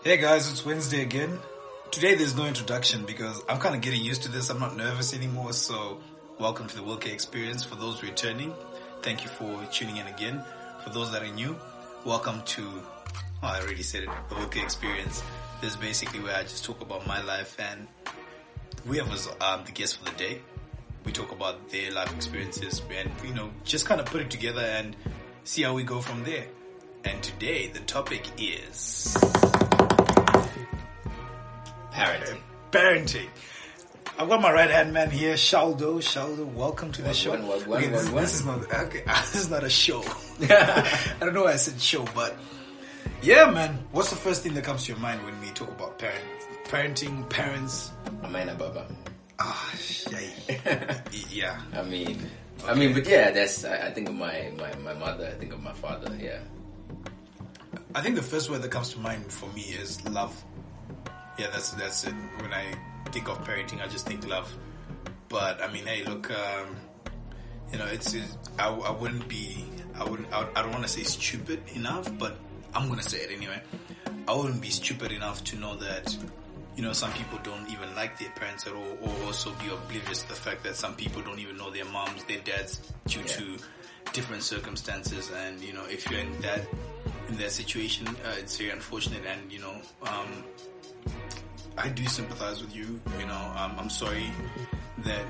Hey guys, it's Wednesday again. Today there's no introduction because I'm kind of getting used to this. I'm not nervous anymore, so welcome to the Wilke Experience. For those returning, thank you for tuning in again. For those that are new, welcome to, I already said it, the Wilke Experience. This is basically where I just talk about my life, and we have as the guest for the day. We talk about their life experiences and, just kind of put it together and see how we go from there. And today the topic is parenting. I've got my right hand man here, SHALdo. SHALdo, welcome to the show. This is not a show. I don't know why I said show, but yeah, man. What's the first thing that comes to your mind when we talk about parenting, parents? Amina Baba. Yeah. But yeah, I think of my mother. I think of my father. Yeah. I think the first word that comes to mind for me is love. Yeah, that's it. When I think of parenting, I just think love. But I mean, hey, look, I don't want to say stupid enough, but I'm gonna say it anyway. I wouldn't be stupid enough to know that, some people don't even like their parents at all, or also be oblivious to the fact that some people don't even know their moms, their dads, due to different circumstances. And if you're in that situation, it's very unfortunate. And I do sympathize with you. I'm sorry that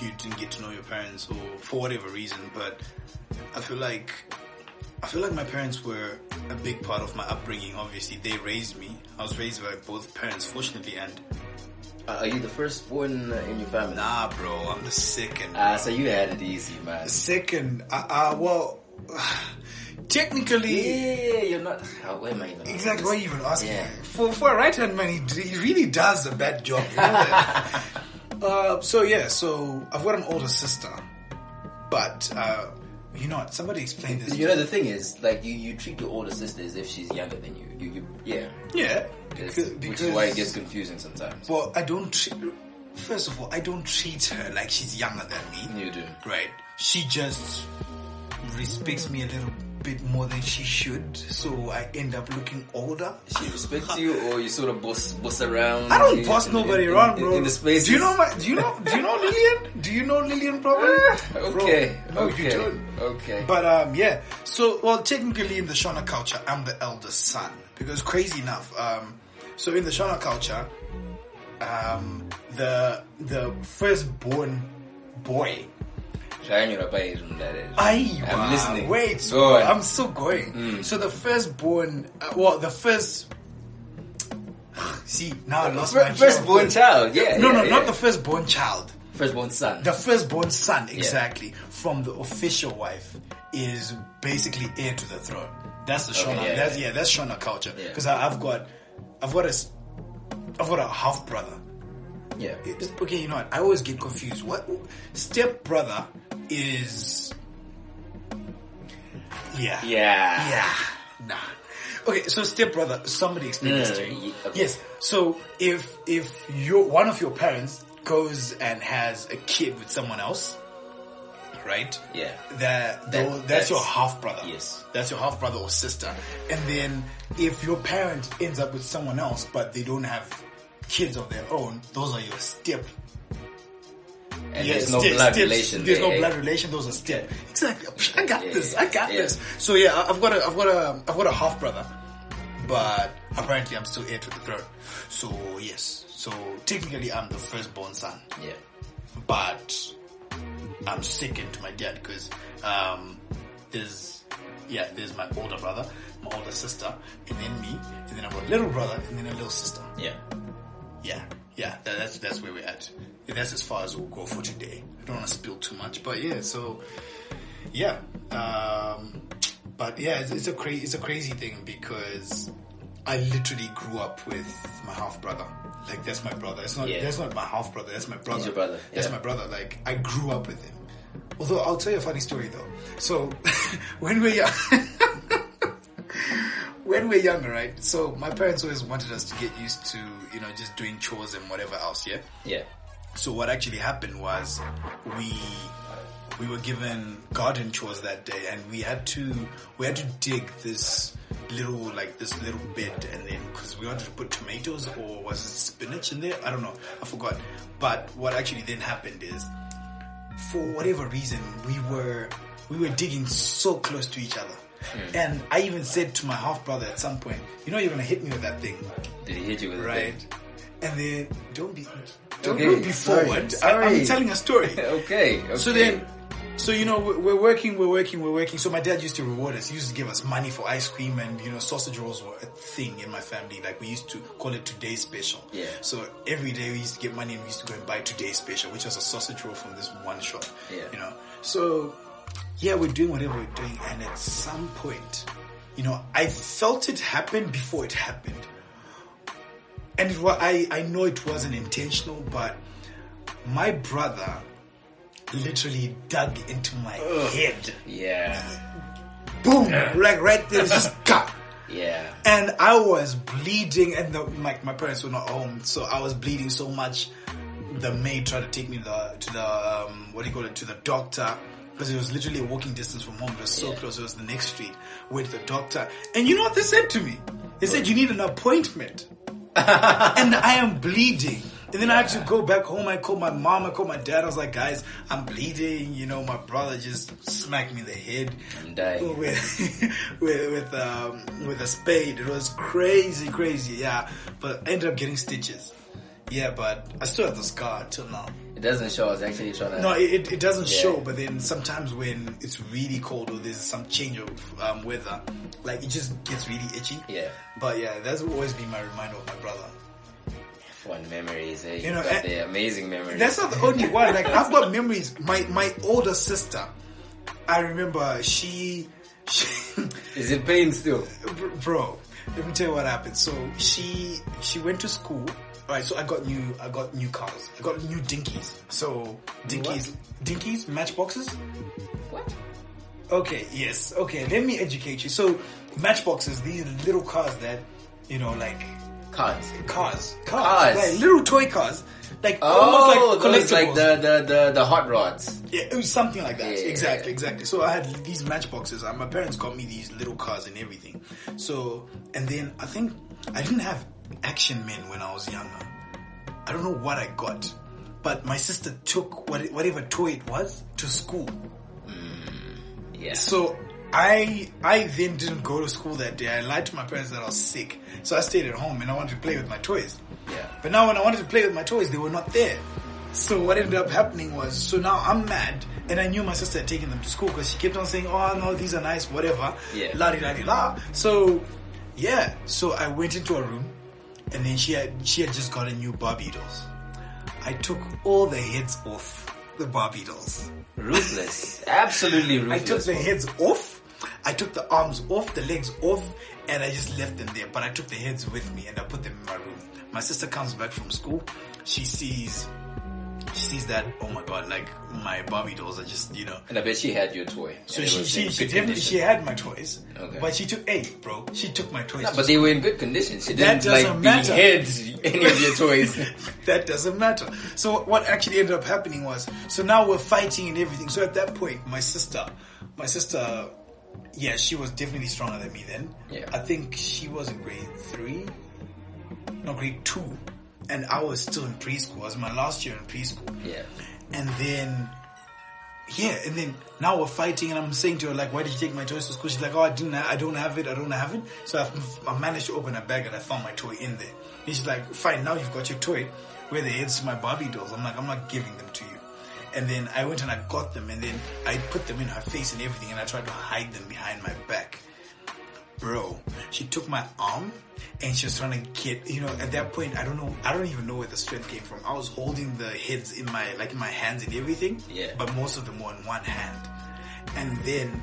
you didn't get to know your parents, or for whatever reason. But I feel like my parents were a big part of my upbringing. Obviously, they raised me. I was raised by both parents, fortunately. And are you the firstborn in your family? Nah, bro, I'm the second. So you had it easy, man. The second. Technically, yeah, you're not. Where am I even? Exactly. Why are you even asking? Yeah. For a right hand man, he really does a bad job. You know that? So I've got an older sister, but somebody explained this. The thing is, like you treat your older sister as if she's younger than you. Yeah. Because which is why it gets confusing sometimes. Well, first of all, I don't treat her like she's younger than me. You do, right? She just respects me a little bit more than she should, so I end up looking older. She respects you, or you sort of boss around? I don't boss nobody around, bro. In the space. Do you know Lillian? Do you know Lillian probably? Okay. Bro, no, you don't. Okay. But yeah. So, technically in the Shona culture, I'm the eldest son, because crazy enough, so in the Shona culture, the firstborn boy. I'm listening. Wait, I'm still going. So the firstborn, see, now I lost my firstborn child. Not the firstborn child. Firstborn son. The firstborn son, exactly, from the official wife is basically heir to the throne. That's the Shona. That's Shona culture. Because I've got a half brother. Yeah. Okay, you know what? I always get confused. What step brother is? Yeah. Nah. Okay, so step brother. Somebody explain this to me. Okay. Yes. So if one of your parents goes and has a kid with someone else, right? Yeah. That's your half brother. Yes. That's your half brother or sister. And then if your parent ends up with someone else, but they don't have kids of their own, those are your step. And there's no blood relation. There's no blood relation. Those are step. Exactly. I got this. So yeah, I've got a half brother, but apparently I'm still heir to the throne. So yes. So technically I'm the firstborn son. Yeah. But I'm second to my dad because there's my older brother, my older sister, and then me, and then I've got a little brother, and then a little sister. Yeah, that's where we're at. And that's as far as we'll go for today. I don't want to spill too much, but yeah, so yeah. But yeah, it's a crazy thing because I literally grew up with my half brother. Like that's my brother. That's not my half brother. That's my brother. He's your brother. Yeah. That's my brother. Like I grew up with him. Although I'll tell you a funny story though. So when we're young. When we're younger, right? So my parents always wanted us to get used to, just doing chores and whatever else, yeah? Yeah. So what actually happened was we were given garden chores that day, and we had to dig this little bit, and then because we forgot to put tomatoes, or was it spinach in there? I don't know. I forgot. But what actually then happened is, for whatever reason, we were digging so close to each other. And I even said to my half brother at some point, you're going to hit me with that thing. Did he hit you with right? the thing? And then don't be forward. Sorry. I'm telling a story. Okay. So we're working. So my dad used to reward us. He used to give us money for ice cream, and sausage rolls were a thing in my family. Like, we used to call it today's special. Yeah. So every day we used to get money, and we used to go and buy today's special, which was a sausage roll from this one shop. Yeah. So yeah, we're doing whatever we're doing, and at some point, I felt it happen before it happened. And I know it wasn't intentional, but my brother literally dug into my head. Yeah. Boom! Like right there, just cut. Yeah. And I was bleeding, and my parents were not home, so I was bleeding so much. The maid tried to take me to the doctor, because it was literally a walking distance from home. It was so close. It was the next street. Went to the doctor, and you know what they said to me? They said, you need an appointment. And I am bleeding. And then I had to go back home. I called my mom, I called my dad. I was like, guys, I'm bleeding. My brother just smacked me in the head. I'm dying. with a spade. It was crazy, yeah. But I ended up getting stitches. Yeah, but I still have the scar till now. It doesn't show. I was actually trying to... No, it doesn't show, but then sometimes when it's really cold or there's some change of weather, like, it just gets really itchy. Yeah. But yeah, that's always been my reminder of my brother. Fun memories, eh? The amazing memories. That's not the only one. Like, I've got memories. My older sister, I remember she Is it pain still? Bro, let me tell you what happened. So she went to school. Alright, so I got new cars. I got new dinkies. So dinkies, matchboxes. What? Okay, yes. Okay, let me educate you. So matchboxes, these little cars that, like cars, like little toy cars, like almost like collectibles. Like the hot rods. Yeah, it was something like that. Yeah. Exactly. So I had these matchboxes. My parents got me these little cars and everything. So, and then I think I didn't have Action Men when I was younger. I don't know what I got, but my sister took whatever toy it was to school. Yeah. So I then didn't go to school that day. I lied to my parents that I was sick. So I stayed at home and I wanted to play with my toys. Yeah. But now when I wanted to play with my toys, they were not there. So what ended up happening was, so now I'm mad, and I knew my sister had taken them to school because she kept on saying, oh no, these are nice, whatever. Yeah. La-di-da-di-la. So, yeah. So I went into a room, and then she had just gotten new Barbie dolls. I took all the heads off the Barbie dolls. Ruthless. Absolutely ruthless. I took the heads off, I took the arms off, the legs off, and I just left them there. But I took the heads with me and I put them in my room. My sister comes back from school. She sees that, oh my god, like, my Barbie dolls are just, And I bet she had your toy. So she had my toys. Okay. But she took my toys. No, but they were in good condition. She That didn't doesn't matter. behead any of your toys. That doesn't matter. So what actually ended up happening was, so now we're fighting and everything. So at that point, my sister, yeah, she was definitely stronger than me then. Yeah. I think she was in grade 2. And I was still in preschool. It was my last year in preschool. Yeah. And then now we're fighting, and I'm saying to her, like, why did you take my toys to school? She's like, oh, I don't have it. So I managed to open her bag and I found my toy in there. And she's like, fine, now you've got your toy. Where the heads to my Barbie dolls? I'm like, I'm not giving them to you. And then I went and I got them, and then I put them in her face and everything, and I tried to hide them behind my back. Bro, she took my arm and she was trying to get, at that point, I don't even know where the strength came from. I was holding the heads in my hands and everything. Yeah. But most of them were in one hand. And then,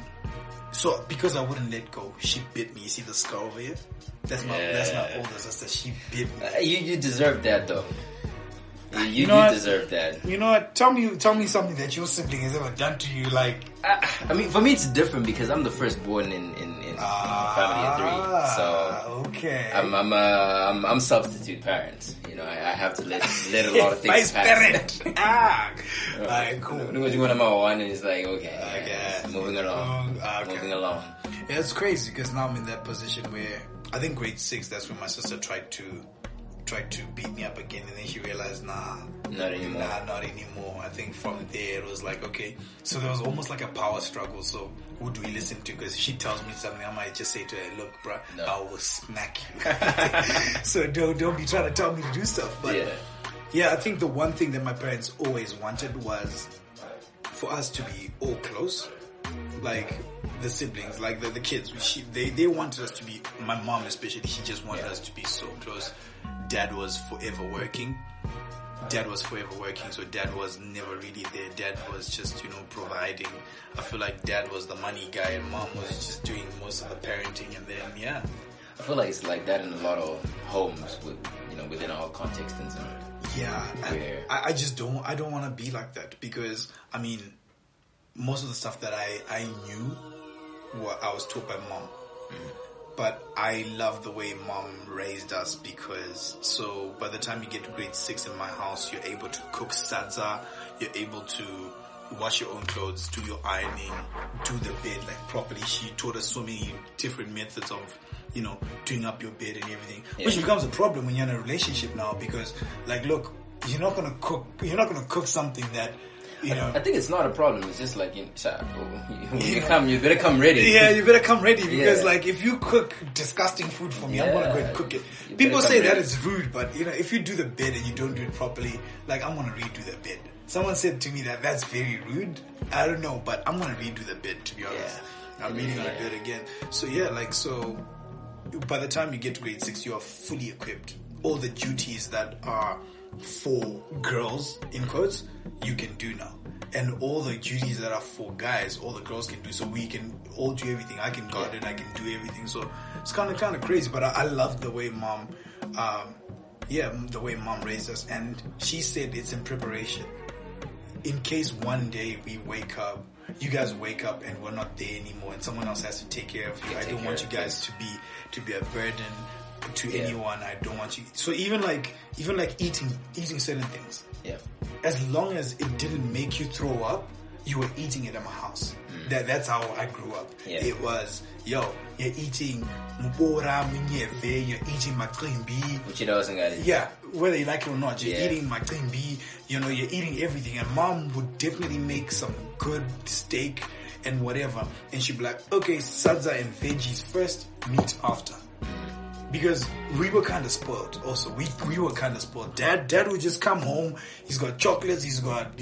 so because I wouldn't let go, she bit me. You see the scar over here? That's my older sister. She bit me. You deserve that though. You deserve that. You know what? Tell me something that your sibling has ever done to you. Like, I mean, for me it's different because I'm the firstborn in a family of 3. So okay, I'm substitute parent. I have to let a lot of things pass. Alright, cool. One of my one is like, okay, moving along. Yeah, it's crazy because now I'm in that position where I think grade 6, that's when my sister tried to beat me up again, and then she realized, not anymore. I think from there it was like, okay, so there was almost like a power struggle. So who do we listen to? Because if she tells me something, I might just say to her, look, bruh, I will smack you. So don't be trying to tell me to do stuff. But yeah, I think the one thing that my parents always wanted was for us to be all close, like the siblings, like the kids. They wanted us to be, my mom especially, she just wanted us to be so close. Dad was forever working, so dad was never really there. Dad was just, providing. I feel like dad was the money guy and mom was just doing most of the parenting, and then I feel like it's like that in a lot of homes with, within our context and so on. Yeah, I just don't want to be like that, because I mean, most of the stuff that I knew, I was taught by mom. But I love the way mom raised us, because so by the time you get to grade 6 in my house, you're able to cook sadza, you're able to wash your own clothes, do your ironing, do the bed like properly. She taught us so many different methods of, doing up your bed and everything, which becomes a problem when you're in a relationship now, because like, look, you're not gonna cook something that, I think it's not a problem. It's just like, you better come ready. Yeah, you better come ready, because like, if you cook disgusting food for me, I'm gonna go and cook it. People say that is rude, but if you do the bed and you don't do it properly, like, I'm gonna redo the bed. Someone said to me that that's very rude. I don't know, but I'm gonna redo the bed, to be honest. I'm reading on the bed again. So so by the time you get to grade 6, you are fully equipped. All the duties that are for girls, in quotes, you can do now. And all the duties that are for guys, all the girls can do. So we can all do everything. I can garden, I can do everything. So it's kind of crazy, but I love the way mom, the way mom raised us. And she said it's in preparation. In case one day you guys wake up and we're not there anymore and someone else has to take care of you. I don't want you guys to be a burden to anyone. I don't want you. So even like eating certain things. Yeah. As long as it didn't make you throw up, you were eating it at my house. That's how I grew up. Yeah. It was, you're eating mupora, munyeve, you're eating makrimbi. Which you doesn't got it. Yeah, whether you like it or not, you're eating makrimbi, you're eating everything. And mom would definitely make some good steak and whatever. And she'd be like, okay, sadza and veggies first, meat after. Because we were kind of spoiled also. We were kind of spoiled. Dad would just come home, he's got chocolates, he's got,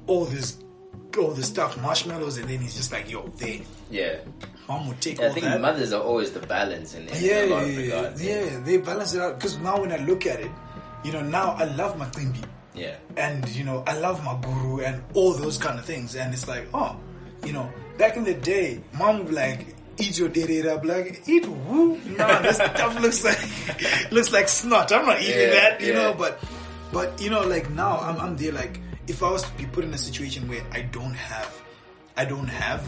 all this stuff, marshmallows, and then he's just like, yo, there. Yeah. Mom would take all that. I think mothers are always the balance in a lot of regards. Yeah, they balance it out. Because now when I look at it, now I love my quimbi. Yeah. And, I love my guru and all those kind of things. And it's like, back in the day, mom would be like, eat your data, like, eat woo? Nah, this stuff looks like snot. I'm not eating that, but like now I'm there, like, if I was to be put in a situation where I don't have,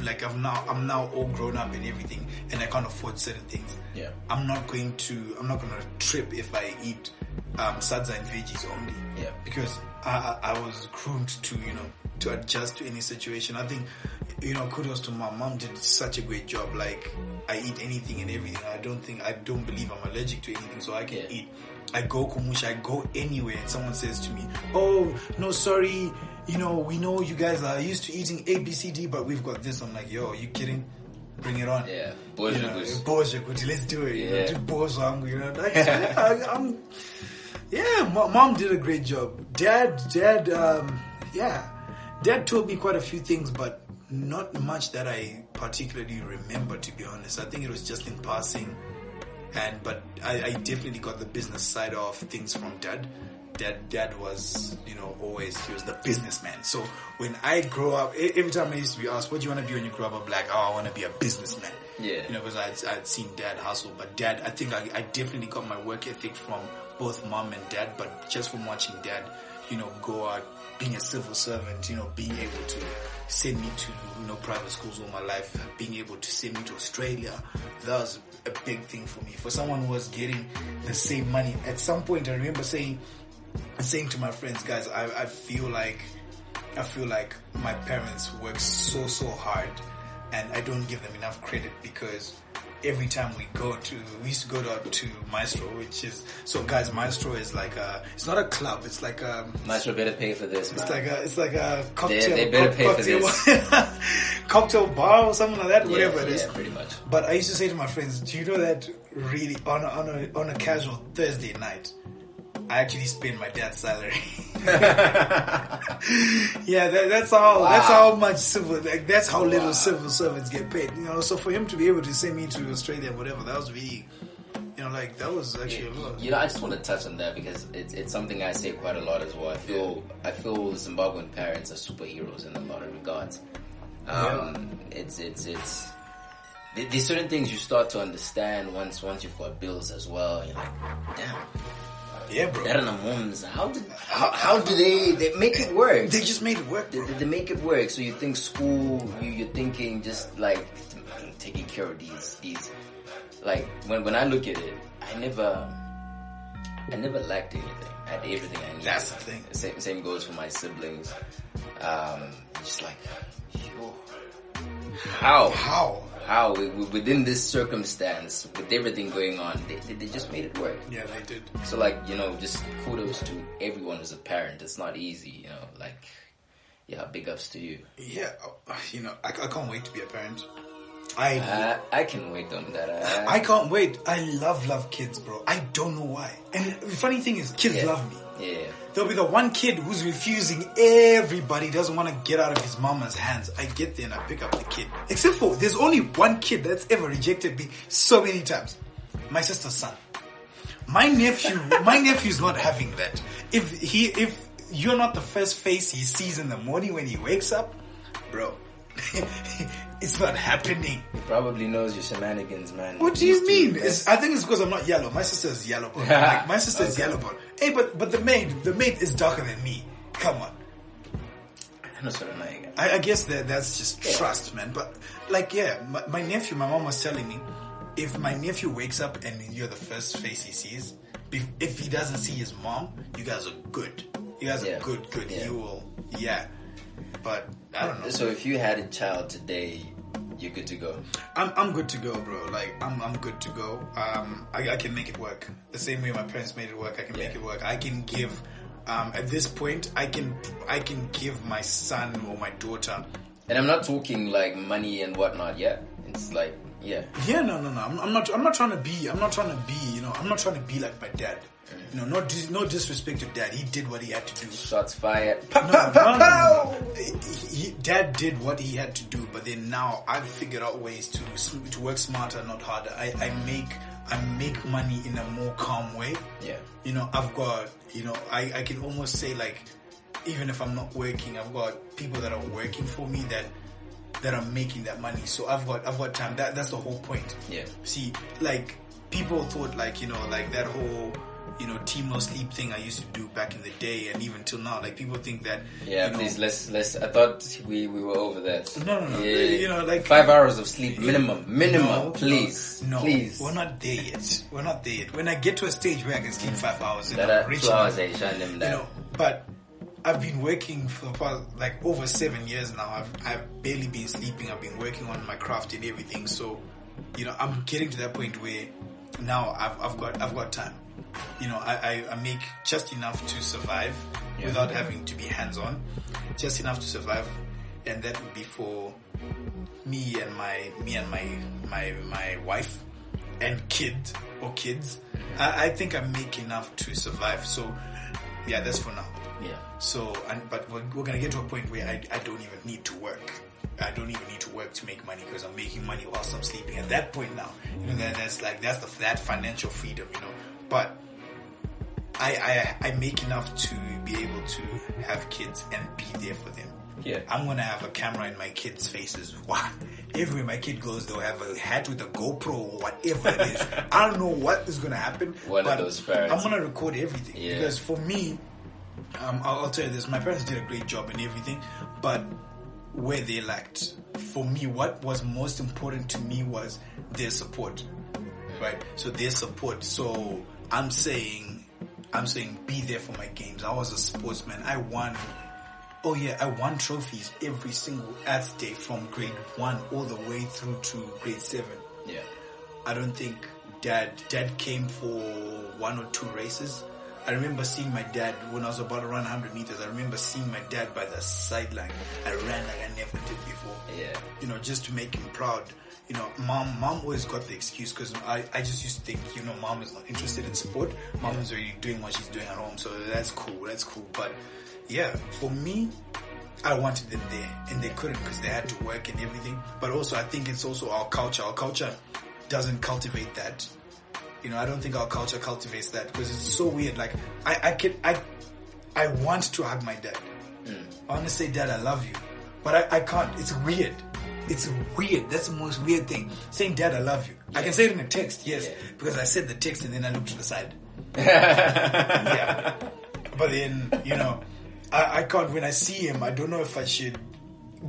like, I'm now all grown up and everything, and I can't afford certain things. Yeah. I'm not gonna trip if I eat sadza and veggies only. Yeah. Because I was groomed to adjust to any situation. I think, kudos to mom. Mom did such a great job. Like, I eat anything and everything. I don't believe I'm allergic to anything, so I can eat. I go kumusha, I go anywhere, and someone says to me, oh, no, sorry, we know you guys are used to eating A, B, C, D, but we've got this. I'm like, yo, are you kidding? Bring it on. Yeah. Boja, let's do it. Yeah. Mom did a great job. Dad taught me quite a few things, but not much that I particularly remember, to be honest. I think it was just in passing. But I definitely got the business side of things from dad. Dad was, always, he was the businessman. So when I grow up, every time I used to be asked, what do you want to be when you grow up? I'm like, I want to be a businessman. Yeah. Because I'd seen dad hustle. But dad, I think I definitely got my work ethic from both mom and dad, but just from watching dad, go out, being a civil servant, being able to send me to, private schools all my life, being able to send me to Australia, that was a big thing for me. For someone who was getting the same money, at some point I remember saying to my friends, guys, I feel like my parents work so hard, and I don't give them enough credit, because every time we used to go to Maestro, which is, so guys, Maestro is like it's not a club, it's like Maestro better pay for this, man. It's like a cocktail. They better pay for this. Cocktail bar or something like that, whatever it is. Yeah, pretty much. But I used to say to my friends, do you know that really on a casual Thursday night, I actually spend my dad's salary. Yeah, that's how much civil, like, that's how little civil servants get paid. You know, so for him to be able to send me to Australia, whatever, that was really, you know, like, that was actually a lot. You know, I just want to touch on that because it's something I say quite a lot as well. I feel Zimbabwean parents are superheroes in a lot of regards. There's certain things you start to understand once you've got bills as well. You're like, damn. Yeah, bro. How do they make it work? They just made it work, bro. They make it work. So you think school, you're thinking just like taking care of these. Like when I look at it, I never lacked anything. I had everything I needed. That's the thing. Same goes for my siblings. Just like, yo, how within this circumstance, with everything going on, they just made it work. Yeah, they did. So like, you know, just kudos to everyone who's a parent. It's not easy, you know, like, yeah, big ups to you. Yeah, you know, I can't wait to be a parent. I can wait on that. I can't wait. I love kids, bro. I don't know why. And the funny thing is, kids love me. Yeah. There'll be the one kid who's refusing. Everybody doesn't want to get out of his mama's hands. I get there and I pick up the kid. Except for, there's only one kid that's ever rejected me so many times. My sister's son. My nephew's not having that. If you're not the first face he sees in the morning when he wakes up, bro, it's not happening. He probably knows your shenanigans, man. What do you mean? I think it's because I'm not yellow. My sister's yellow. Like, my sister's yellow bone. Hey, but the maid is darker than me. Come on. I guess that's just trust, man. But like, yeah, my nephew, my mom was telling me, if my nephew wakes up and you're the first face he sees, if he doesn't see his mom, you guys are good. You guys are good. Yeah. You will, But I don't know. So if you had a child today, you're good to go. I'm good to go, bro. Like I'm good to go. I can make it work. The same way my parents made it work, I can make it work. I can give at this point I can give my son or my daughter. And I'm not talking like money and whatnot, It's like no. I'm not trying to be, you know, I'm not trying to be like my dad. You know, no disrespect to dad. He did what he had to do. Shots fired. No. Dad did what he had to do, but then now I've figured out ways to work smarter, not harder. I make money in a more calm way. Yeah. You know, I've got, you know, I can almost say, like, even if I'm not working, I've got people that are working for me that are making that money. So I've got time. That's the whole point. Yeah. See, like, people thought, like, you know, like that whole, you know, team no sleep thing I used to do back in the day, and even till now, like, people think that. Yeah, you know, please, let's. I thought we were over that. No. Yeah. You know, like 5 hours of sleep minimum. Please. We're not there yet. When I get to a stage where I can sleep 5 hours, you know, but I've been working for like over 7 years now. I've barely been sleeping. I've been working on my craft and everything. So, you know, I'm getting to that point where now I've got time. You know, I make just enough to survive without having to be hands-on. Just enough to survive, and that would be for me and my wife and kids. I think I make enough to survive. So, yeah, that's for now. Yeah. So, but we're gonna get to a point where I don't even need to work. I don't even need to work to make money because I'm making money whilst I'm sleeping. At that point now, you know, that's that financial freedom, you know. But I make enough to be able to have kids and be there for them. Yeah. I'm gonna have a camera in my kids' faces. Wow. Everywhere my kid goes, they'll have a hat with a GoPro or whatever it is. I don't know what is gonna happen. One of those parents. I'm gonna record everything. Yeah. Because for me, I'll tell you this, my parents did a great job and everything, but where they lacked, for me, what was most important to me was their support. Right? So their support. So I'm saying be there for my games. I was a sportsman. I won trophies every single Earth Day from grade 1 all the way through to grade 7. Yeah. I don't think dad came for 1 or 2 races. I remember seeing my dad when I was about to run 100 meters. I remember seeing my dad by the sideline. I ran like I never did before. Yeah. You know, just to make him proud. You know, mom always got the excuse because I just used to think, you know, mom is not interested in sport. Mom is already doing what she's doing at home. So that's cool. But yeah, for me, I wanted them there and they couldn't because they had to work and everything. But also I think it's also our culture. Our culture doesn't cultivate that. You know, I don't think our culture cultivates that because it's so weird. Like, I want to hug my dad. I want to say, Dad, I love you. But I can't. It's weird. It's weird. That's the most weird thing. Saying, Dad, I love you. I can say it in a text, yes. Because I said the text and then I looked to the side. Yeah. But then, you know, I can't. When I see him, I don't know if I should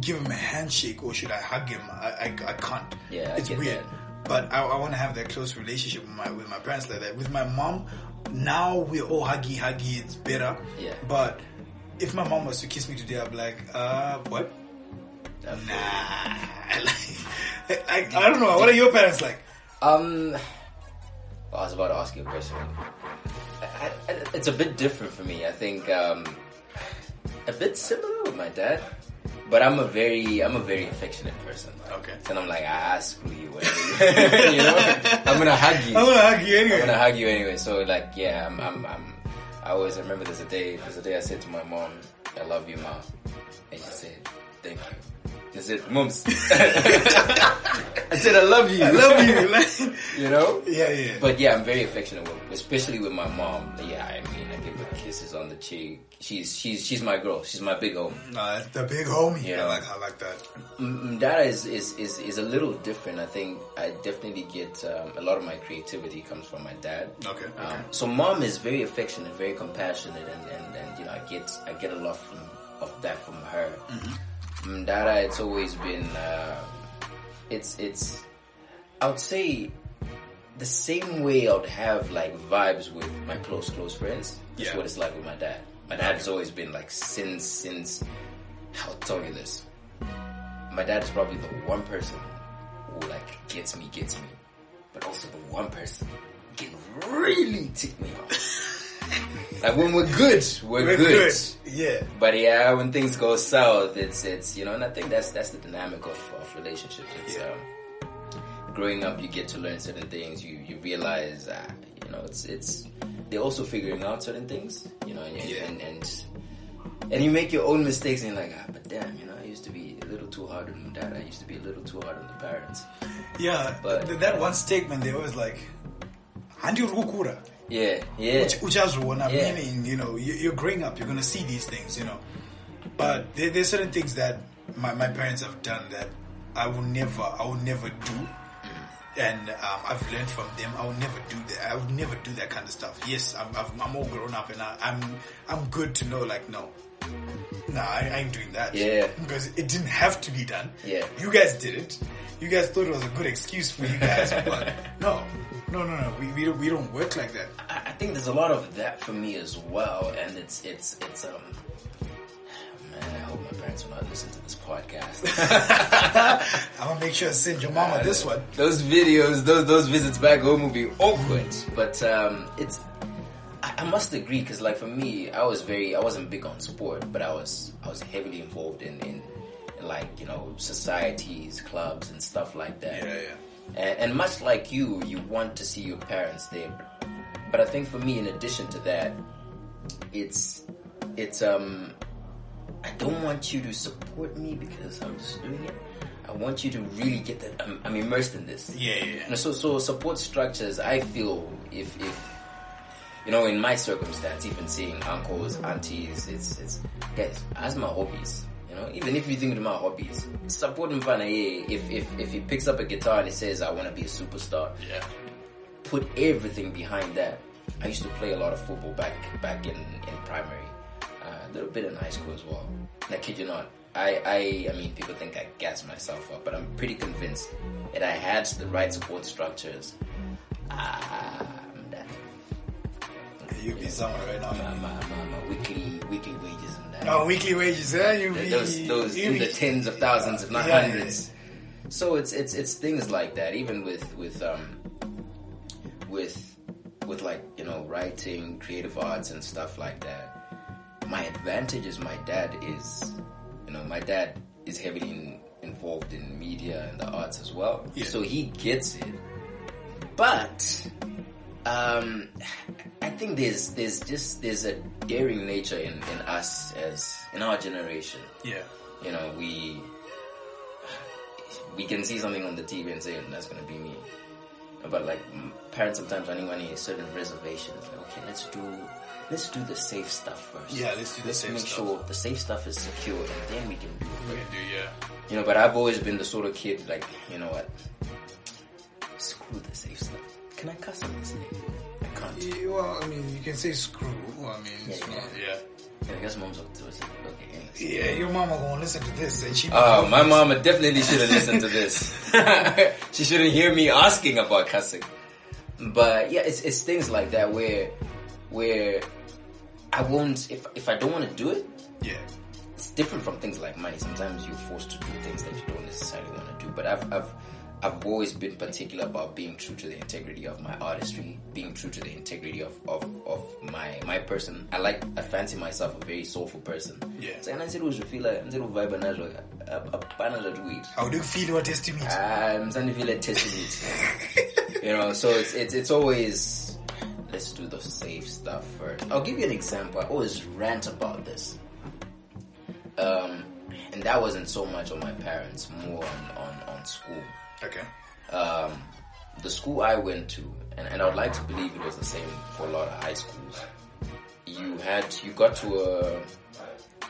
give him a handshake or should I hug him. I can't. Yeah, it's weird. That. But I want to have that close relationship with my parents like that. With my mom, now we're all huggy. It's better. Yeah. But if my mom was to kiss me today, I'd be like, what? Nah. I don't know. What are your parents like? I was about to ask you a question. It's a bit different for me. I think a bit similar with my dad. But I'm a very affectionate person. Okay. And I'm like, screw you anyway. You know? I'm gonna hug you. I'm gonna hug you anyway. I'm gonna hug you anyway. So like, yeah, I always remember there's a day I said to my mom, I love you, Ma. And she said, thank you. She said, Mums. I said, I love you. I love you. You know? Yeah. But yeah, I'm very affectionate especially with my mom. Yeah, I mean, I give her kisses on the cheek. She's my girl. She's my big homie. That's the big homie. You know? I like that. Dada is a little different. I think I definitely get a lot of my creativity comes from my dad. Okay. So mom is very affectionate, very compassionate, and you know, I get a lot of that from her. Mm-hmm. Dada, it's always been it's I would say the same way I would have like vibes with my close friends. That's what it's like with my dad. My dad has always been like since I'll tell you this. My dad is probably the one person who like gets me, but also the one person who can really tick me off. Like when we're good, we're good. Yeah. But yeah, when things go south, it's you know, and I think that's the dynamic of relationships. It's growing up, you get to learn certain things. You realize, you know, it's they're also figuring out certain things, you know, and you make your own mistakes, and you're like, but damn, you know, I used to be a little too hard on my dad. I used to be a little too hard on the parents. Yeah, but that one statement, they always like, "Handi urukura." Yeah. Meaning, you know, you're growing up, you're gonna see these things, you know. But there's certain things that my parents have done that I will never do. And I've learned from them. I will never do that. I would never do that kind of stuff. Yes, I'm all grown up, and I'm good to know. Like, no, I ain't doing that. Yeah, because it didn't have to be done. Yeah, you guys did it. You guys thought it was a good excuse for you guys, but no. We don't work like that. I think there's a lot of that for me as well, and it's man, I hope my parents will not listen to this podcast. I'm gonna make sure I send your mama this one. Those videos, those visits back home will be awkward. But I must agree, because like for me, I wasn't big on sport, but I was heavily involved in like, you know, societies, clubs, and stuff like that. Yeah. And much like you want to see your parents there. But I think for me, in addition to that, it's I don't want you to support me because I'm just doing it. I want you to really get that. I'm immersed in this. Yeah. So support structures, I feel, if you know, in my circumstance, even seeing uncles, aunties, it's guys, as my hobbies. You know, even if you think of my hobbies, support him. If he picks up a guitar and he says, I want to be a superstar, put everything behind that. I used to play a lot of football back in primary, a little bit in high school as well. And I kid you not, I mean, people think I gas myself up, but I'm pretty convinced that I had the right support structures. You'll be somewhere right now. My weekly wages. Oh, weekly wages, yeah. Those in the tens of thousands, if not hundreds. Yeah. So it's things like that. Even with with like, you know, writing, creative arts and stuff like that, my advantage is my dad is heavily involved in media and the arts as well. Yeah. So he gets it. But I think there's a daring nature in us as in our generation. Yeah. You know, we can see something on the TV and say that's gonna be me. But like parents sometimes running certain reservations. Like, okay, let's do the safe stuff first. Yeah, let's do the safe make stuff. sure the safe stuff is secure, and then we can do it. Yeah. You know, but I've always been the sort of kid like, you know what? Screw the safe stuff. Can I cuss on this thing? I can't. Yeah, well, I mean, you can say screw. Well, I mean, it's not. Yeah. I guess mom's up to it. Okay. Yeah, your mama gonna listen to this, and she. Oh, my mama definitely shouldn't listen to this. She shouldn't hear me asking about cussing. But yeah, it's things like that where I won't if I don't want to do it. Yeah. It's different from things like money. Sometimes you're forced to do things that you don't necessarily want to do. But I've always been particular about being true to the integrity of my artistry, being true to the integrity of my person. I fancy myself a very soulful person. Yeah. So I said we feel like vibe and How do you feel about testing it? I'm starting to feel like testing it. You know, so it's always let's do the safe stuff first. I'll give you an example. I always rant about this. And that wasn't so much on my parents, more on school. Okay. The school I went to, and I would like to believe it was the same for a lot of high schools. You got to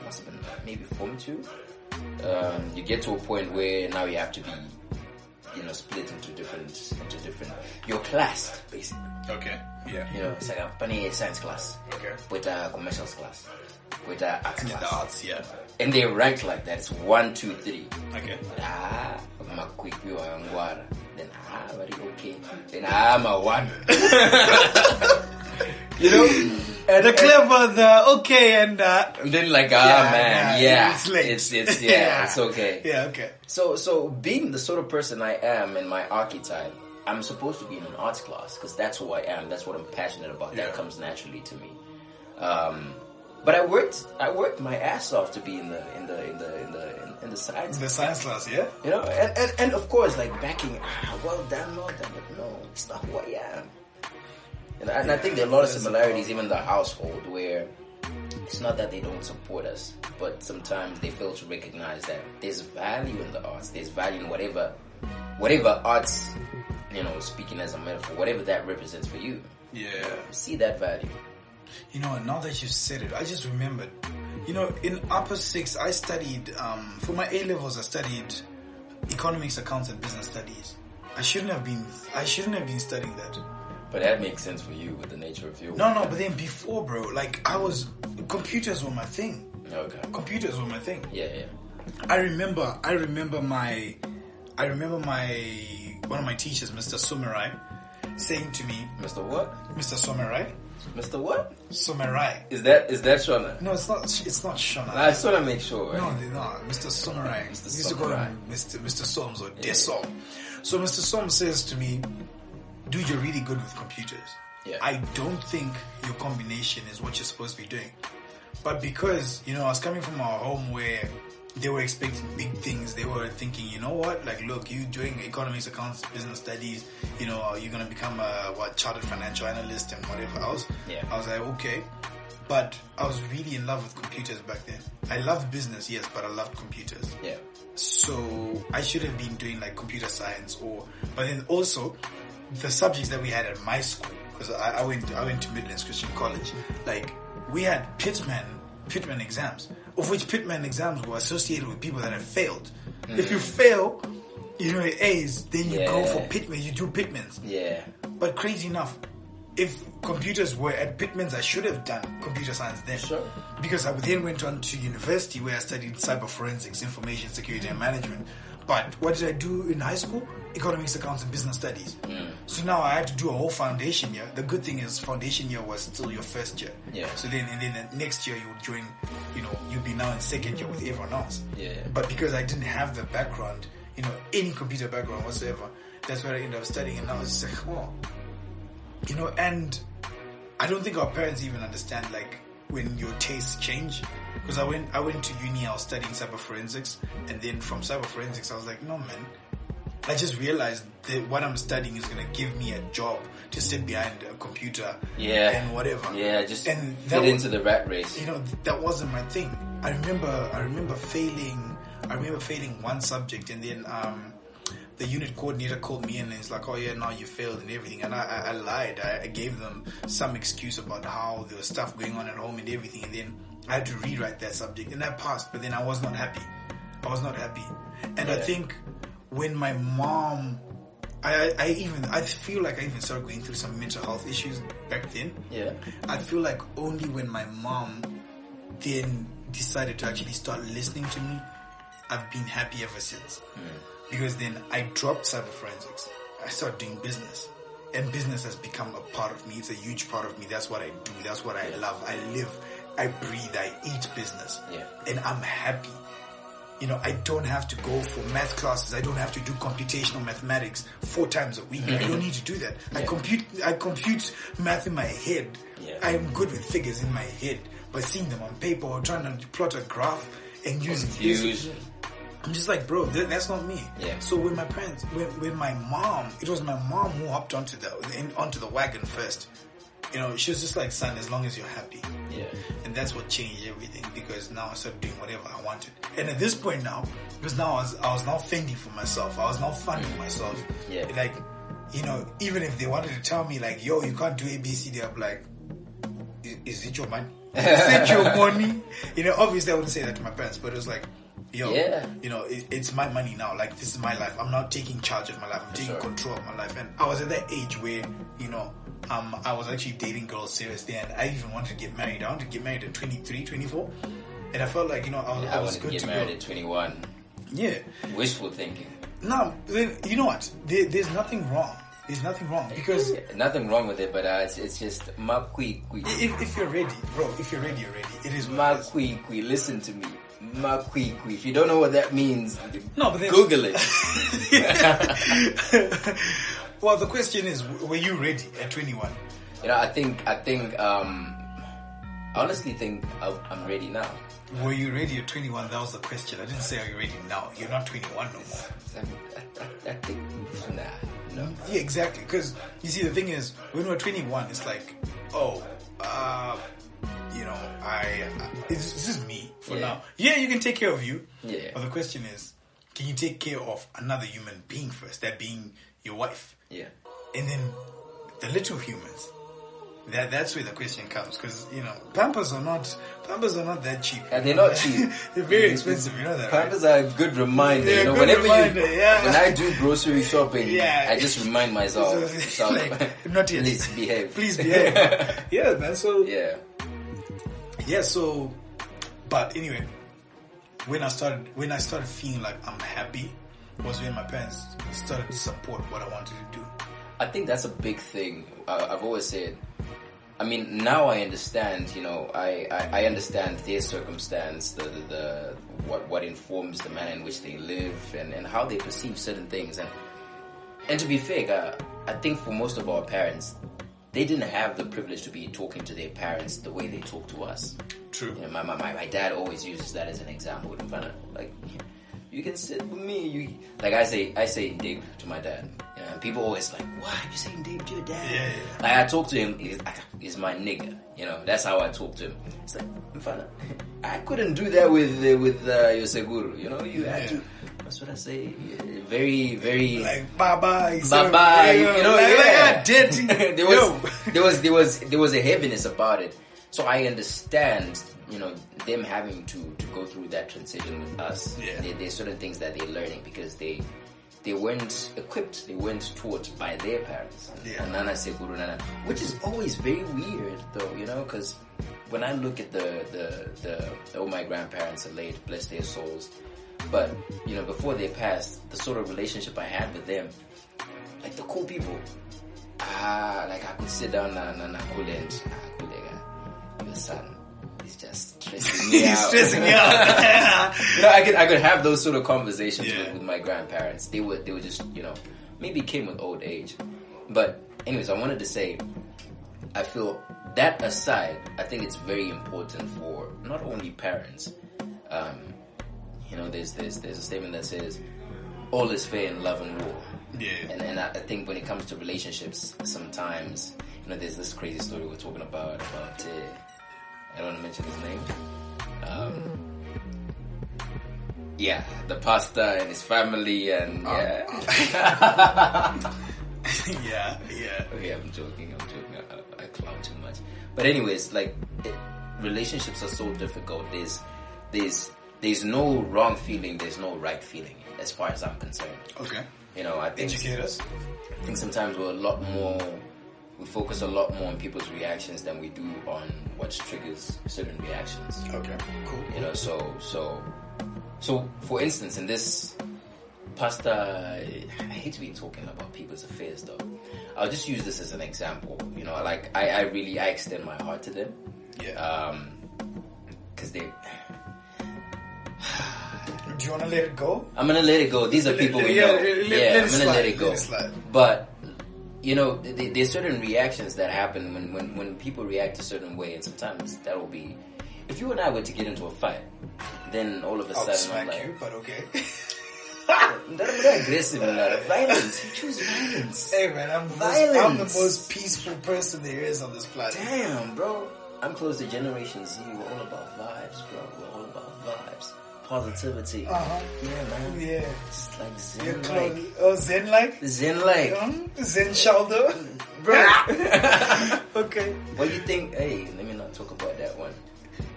must have been maybe Form 2. You get to a point where now you have to be, you know, split into different. You're classed basically. Okay. Yeah. You know, it's like a funny science class. Okay. With a commercials class. With a arts class. The arts, yeah. And they rank like that. It's 1, 2, 3. Okay. Then very okay. Then I'm a 1. You know, The clever, the okay, and then like it's late. It's it's okay. Yeah, okay. So being the sort of person I am in my archetype, I'm supposed to be in an arts class because that's who I am. That's what I'm passionate about. Yeah. That comes naturally to me. But I worked my ass off to be in the science. The science class, yeah. You know, and of course, like backing. Well done, but no, it's not who I am. And I think there are a lot of similarities, even in the household, where it's not that they don't support us, but sometimes they fail to recognize that there's value in the arts. There's value in whatever arts, you know, speaking as a metaphor, whatever that represents for you. Yeah. See that value. You know, now that you said it, I just remembered. You know, in upper 6, I studied, for my A-levels, I studied economics, accounts, and business studies. I shouldn't have been studying that. But that makes sense for you with the nature of your work. No, but then before, bro, like, computers were my thing. Okay. Computers were my thing. Yeah. I remember my one of my teachers, Mr. Somerai, saying to me, Mr. what? Mr. Somerai. Mr. what? Somerai. Is that Shona? No, it's not Shona. I just want to make sure. Right? No, Mr. Somerai. Mr. We used to call him Mr. Soms or Desom. So Mr. Soms says to me, dude, you're really good with computers. Yeah. I don't think your combination is what you're supposed to be doing. But because, you know, I was coming from a home where they were expecting big things. They were thinking, you know what? Like, look, you doing economics, accounts, business studies, you know, you're going to become a chartered financial analyst and whatever else. Yeah. I was like, okay. But I was really in love with computers back then. I loved business, yes, but I loved computers. Yeah. So I should have been doing like computer science but then also the subjects that we had at my school, because I went to Midlands Christian College, like we had Pitman exams, of which Pitman exams were associated with people that have failed. If you fail, you know, A's, then you go for Pitman, you do Pitmans. Yeah. But crazy enough, if computers were at Pitman's, I should have done computer science then. Sure. Because I then went on to university where I studied cyber forensics, information security and management. But what did I do in high school? Economics, accounts, and business studies. So now I had to do a whole foundation year. The good thing is foundation year was still your first year. Yeah. So then the next year you would join, you know, you'd be now in second year with everyone else. Yeah. But because I didn't have the background, you know, any computer background whatsoever, that's where I ended up studying. And I was just like, oh, You know, and I don't think our parents even understand like when your tastes change. Because I went to uni, I was studying cyber forensics, and then from cyber forensics I was like, no man, I just realized that what I'm studying is gonna give me a job to sit behind a computer and whatever. Yeah, just and get into the rat race. You know, that wasn't my thing. I remember failing one subject, and then the unit coordinator called me in and he's like, oh yeah, now you failed and everything. And I lied. I gave them some excuse about how there was stuff going on at home and everything. And then I had to rewrite that subject, and I passed, but then I was not happy. And I think when my mom, I feel like I even started going through some mental health issues back then. Yeah. I feel like only when my mom then decided to actually start listening to me, I've been happy ever since. Because then I dropped cyber forensics. I started doing business. And business has become a part of me. It's a huge part of me. That's what I do. That's what I love. I live, I breathe, I eat business. Yeah. And I'm happy. You know, I don't have to go for math classes. I don't have to do computational mathematics 4 times a week. I don't need to do that. Yeah. I compute math in my head. Yeah. I am good with figures in my head. But seeing them on paper or trying to plot a graph and using this, I'm just like, bro, that's not me. Yeah. So with my parents, with my mom, it was my mom who hopped onto the wagon first. You know, she was just like, son, as long as you're happy. Yeah. And that's what changed everything, because now I started doing whatever I wanted. And at this point now, because now I was now fending for myself. I was now funding myself. Yeah. Like, you know, even if they wanted to tell me like, yo, you can't do ABCD, I'm like, is it your money? Is it your money? You know, obviously I wouldn't say that to my parents, but it was like, yo, you know, it's my money now. Like, this is my life. I'm now taking charge of my life. I'm taking control of my life. And I was at that age where, you know, I was actually dating girls seriously, and I even wanted to get married. I wanted to get married at 23, 24. And I felt like, you know, I was good to go. I wanted to get married at 21. Yeah. Wishful thinking. No, you know what? There's nothing wrong. There's nothing wrong, because nothing wrong with it, but it's just makwi. If you're ready, bro, if you're ready, you're ready. It is makwi. Listen to me. Makwi. If you don't know what that means, but Google it. Well, the question is, were you ready at 21? You know, I honestly think I'm ready now. Were you ready at 21? That was the question. I didn't say, are you ready now? You're not 21 no more. I think, nah. No. Yeah, exactly. Because, you see, the thing is, when we're 21, it's like, you know, this is me for now. Yeah, you can take care of you. Yeah. But the question is, can you take care of another human being first? That being your wife. Yeah. And then the little humans. That's where the question comes, because, you know, Pampers are not that cheap. And they're not cheap. They're very expensive, you know that, Pampers are a good reminder. They're you know, when I do grocery shopping, I just remind myself, not yet. Please behave. Please behave. Yeah, man. So yeah. So, but anyway, when I started feeling like I'm happy, was when my parents started to support what I wanted to do. I think that's a big thing. I've always said, I mean, now I understand, you know, I understand their circumstance, the what informs the manner in which they live and how they perceive certain things. And to be fair, I think for most of our parents, they didn't have the privilege to be talking to their parents the way they talk to us. True. You know, my dad always uses that as an example. Like, you can sit with me. Like I say Dave to my dad. You know, people always like, why are you saying Dave to your dad? Yeah. Like, I talk to him, he's my nigga. You know, that's how I talk to him. It's like, I couldn't do that with your seguro. You know, you had to. That's what I say. Very, very like bye. You know, like dirty. there was a heaviness about it. So I understand, you know, them having to go through that transition with us. Yeah. There's certain things that they're learning because they weren't equipped, they weren't taught by their parents. Yeah. Nana Seguru Nana, which is always very weird though, you know, because when I look at all my grandparents are late, bless their souls, but, you know, before they passed, the sort of relationship I had with them, like the cool people, like I could sit down and your son is just stressing me out. He's stressing me out. You know, I could have those sort of conversations with my grandparents. They were just, you know, maybe came with old age, but anyways, I wanted to say, I feel that aside, I think it's very important for not only parents. There's a statement that says, all is fair in love and war. Yeah. And I think when it comes to relationships, sometimes, there's this crazy story we're talking about I don't want to mention his name. The pastor and his family and yeah. Okay, I'm joking. I clown too much. But anyways, relationships are so difficult. There's no wrong feeling. There's no right feeling, as far as I'm concerned. Okay. I think educate us. I think sometimes we focus a lot more on people's reactions than we do on what triggers certain reactions. Okay, cool. So for instance, in this pastor, I hate to be talking about people's affairs though. I'll just use this as an example. I extend my heart to them. Yeah. Because they. Do you want to let it go? I'm gonna let it go. These are people we know. I'm gonna let it go. But there's certain reactions that happen when people react a certain way, and sometimes that will be. If you and I were to get into a fight, then all of a sudden smack I'm like, you, but okay. That's aggressive, violence. You choose violence. Hey man, I'm the most peaceful person there is on this planet. Damn, bro. I'm close to Generation Z. We're all about vibes, bro. We're all about vibes. Positivity. Uh-huh. Yeah, man. Yeah. Just like Zen-like. Oh, Zen-like? Zen-like. Zen SHALdo? Bro. Okay. What do you think? Hey, let me not talk about that one.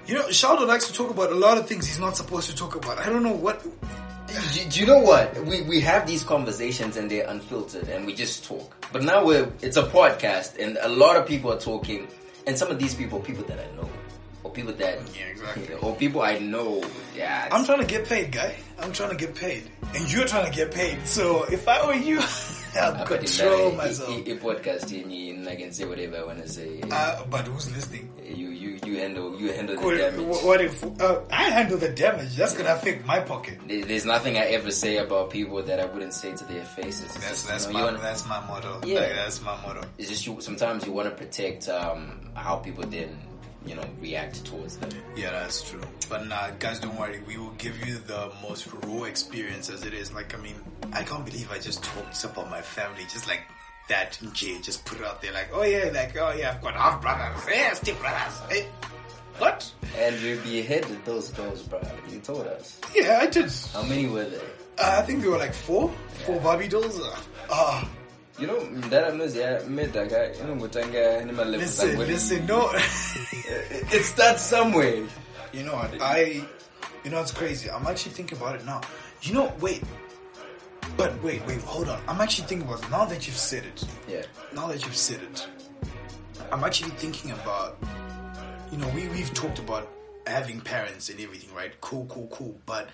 SHALdo likes to talk about a lot of things he's not supposed to talk about. I don't know what... Do you know what? We have these conversations and they're unfiltered and we just talk. But now it's a podcast and a lot of people are talking, and some of these people that I know. Or people that... Yeah, exactly. Or people I know. Yeah. I'm trying to get paid, guy. I'm trying to get paid. And you're trying to get paid. So if I were you, I'll control myself. A podcast and I can say whatever I want to say. But who's listening? You handle the Cool. damage. What if I handle the damage? That's gonna affect my pocket. There's nothing I ever say about people that I wouldn't say to their faces. That's my motto. Yeah, that's my motto. It's just sometimes you want to protect how people then react towards them. Yeah, that's true. But nah, guys, don't worry. We will give you the most raw experience as it is. I can't believe I just talked about my family just like that in Jay. Just put it out there I've got half brothers. Yeah, step brothers. Hey, what? And you beheaded those girls, bro. You told us. Yeah, I did. How many were there? I think there were like 4 Barbie dolls. That knows, made that guy. Listen, no. It starts somewhere. You know what? It's crazy. I'm actually thinking about it now. Wait, hold on. I'm actually thinking about it now that you've said it. Yeah. Now that you've said it, I'm actually thinking about, we've talked about having parents and everything, right? Cool. But,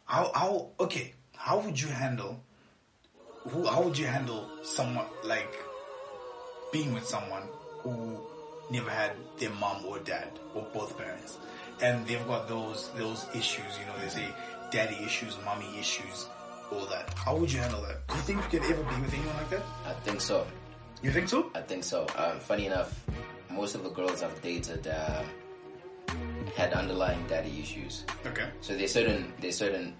how would you handle someone like being with someone who never had their mom or dad or both parents, and they've got those issues? They say daddy issues, mommy issues, all that. How would you handle that? Do you think you could ever be with anyone like that? I think so. You think so? I think so. Funny enough, most of the girls I've dated had underlying daddy issues. Okay. So there's certain.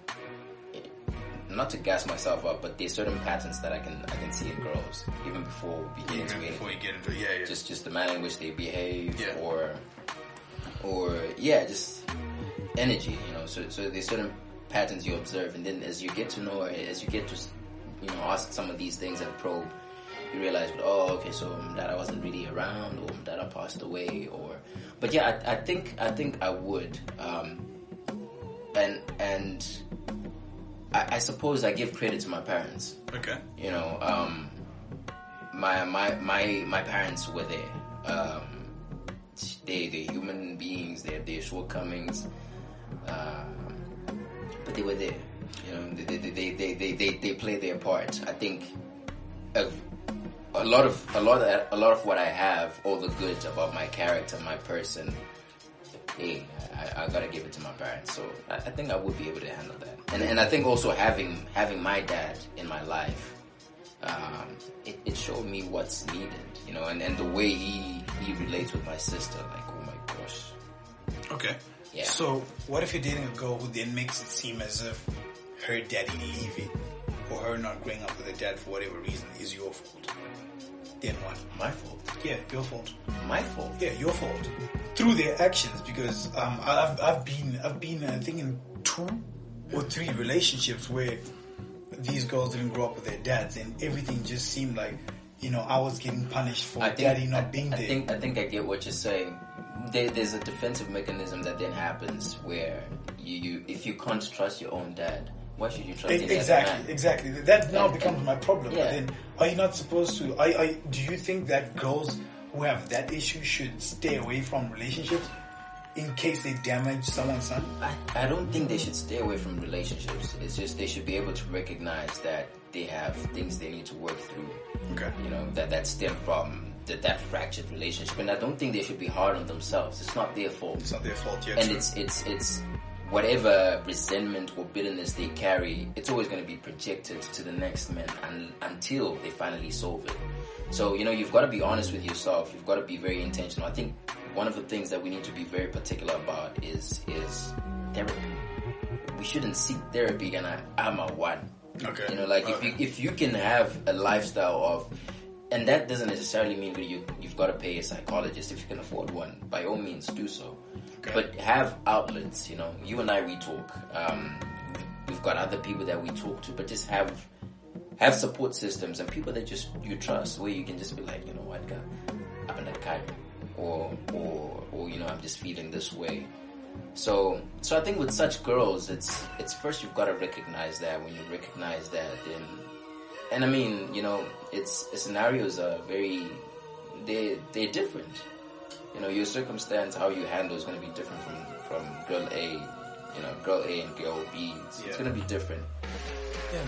Not to gas myself up, but there's certain patterns that I can see in girls even before we get into anything. Before you get into it, yeah. Just the manner in which they behave, yeah. or just energy, So there's certain patterns you observe, and then as you get to know her, as you get to ask some of these things and probe, you realize, so that I wasn't really around, or that I passed away, but yeah, I think I would, and. I suppose I give credit to my parents. Okay. My parents were there. They're human beings. They have their shortcomings, but they were there. They play their part. I think a lot of what I have, all the goods about my character, my person. I gotta give it to my parents. So I think I would be able to handle that. And I think also having my dad in my life it showed me what's needed, you know, and the way he relates with my sister, like, oh my gosh. Okay. Yeah. So, what if you're dating a girl who then makes it seem as if her daddy leaving or her not growing up with her dad for whatever reason is your fault? Then what? My fault? Yeah, your fault. My fault? Yeah, your fault. Through their actions, because I've been I think in 2 or 3 relationships where these girls didn't grow up with their dads, and everything just seemed like, you know, I was getting punished for daddy not being there. I think I get what you're saying. There's a defensive mechanism that then happens where you if you can't trust your own dad, why should you trust him? Exactly. That now becomes my problem. Yeah. But then, are you not supposed to? Do you think that girls who have that issue should stay away from relationships in case they damage someone's son? I don't think they should stay away from relationships. It's just they should be able to recognize that they have things they need to work through. Okay. You know, that stem from that fractured relationship. And I don't think they should be hard on themselves. It's not their fault. It's not their fault, yeah. And it's whatever resentment or bitterness they carry, it's always going to be projected to the next man until they finally solve it. So, you know, you've got to be honest with yourself. You've got to be very intentional. I think one of the things that we need to be very particular about is therapy. We shouldn't seek therapy and I'm a one. Okay. You know, like if you can have a lifestyle of, and that doesn't necessarily mean that you've got to pay a psychologist. If you can afford one, by all means do so. Okay. But have outlets, you know. You and we talk. We've got other people that we talk to, but just have support systems and people that just you trust, where you can just be like, you know what, God, I'm in a Kachere, or you know, I'm just feeling this way. So I think with such girls, it's first you've got to recognize that. When you recognize that, then, and I mean, you know, scenarios are they're different. You know, your circumstance, how you handle is going to be different from girl A, you know, girl A and girl B. It's going to be different. Yeah,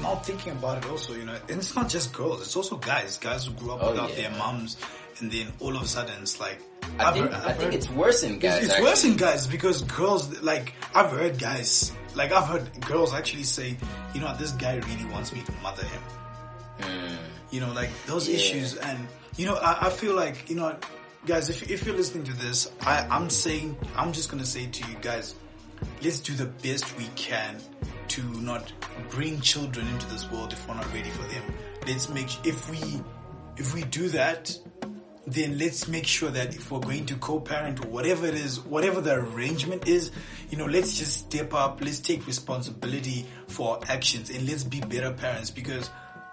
now thinking about it also, you know, and it's not just girls, it's also guys who grew up without their moms, and then all of a sudden it's like, I think it's worse in guys. It's worse in guys because girls, like, I've heard girls actually say, you know, this guy really wants me to mother him. You know, like those issues, and you know, I feel like, you know, guys, if you're listening to this, I'm just gonna say to you guys, let's do the best we can to not bring children into this world if we're not ready for them. Let's make, if we do that, then let's make sure that if we're going to co-parent or whatever it is, whatever the arrangement is, you know, let's just step up, let's take responsibility for our actions, and let's be better parents, because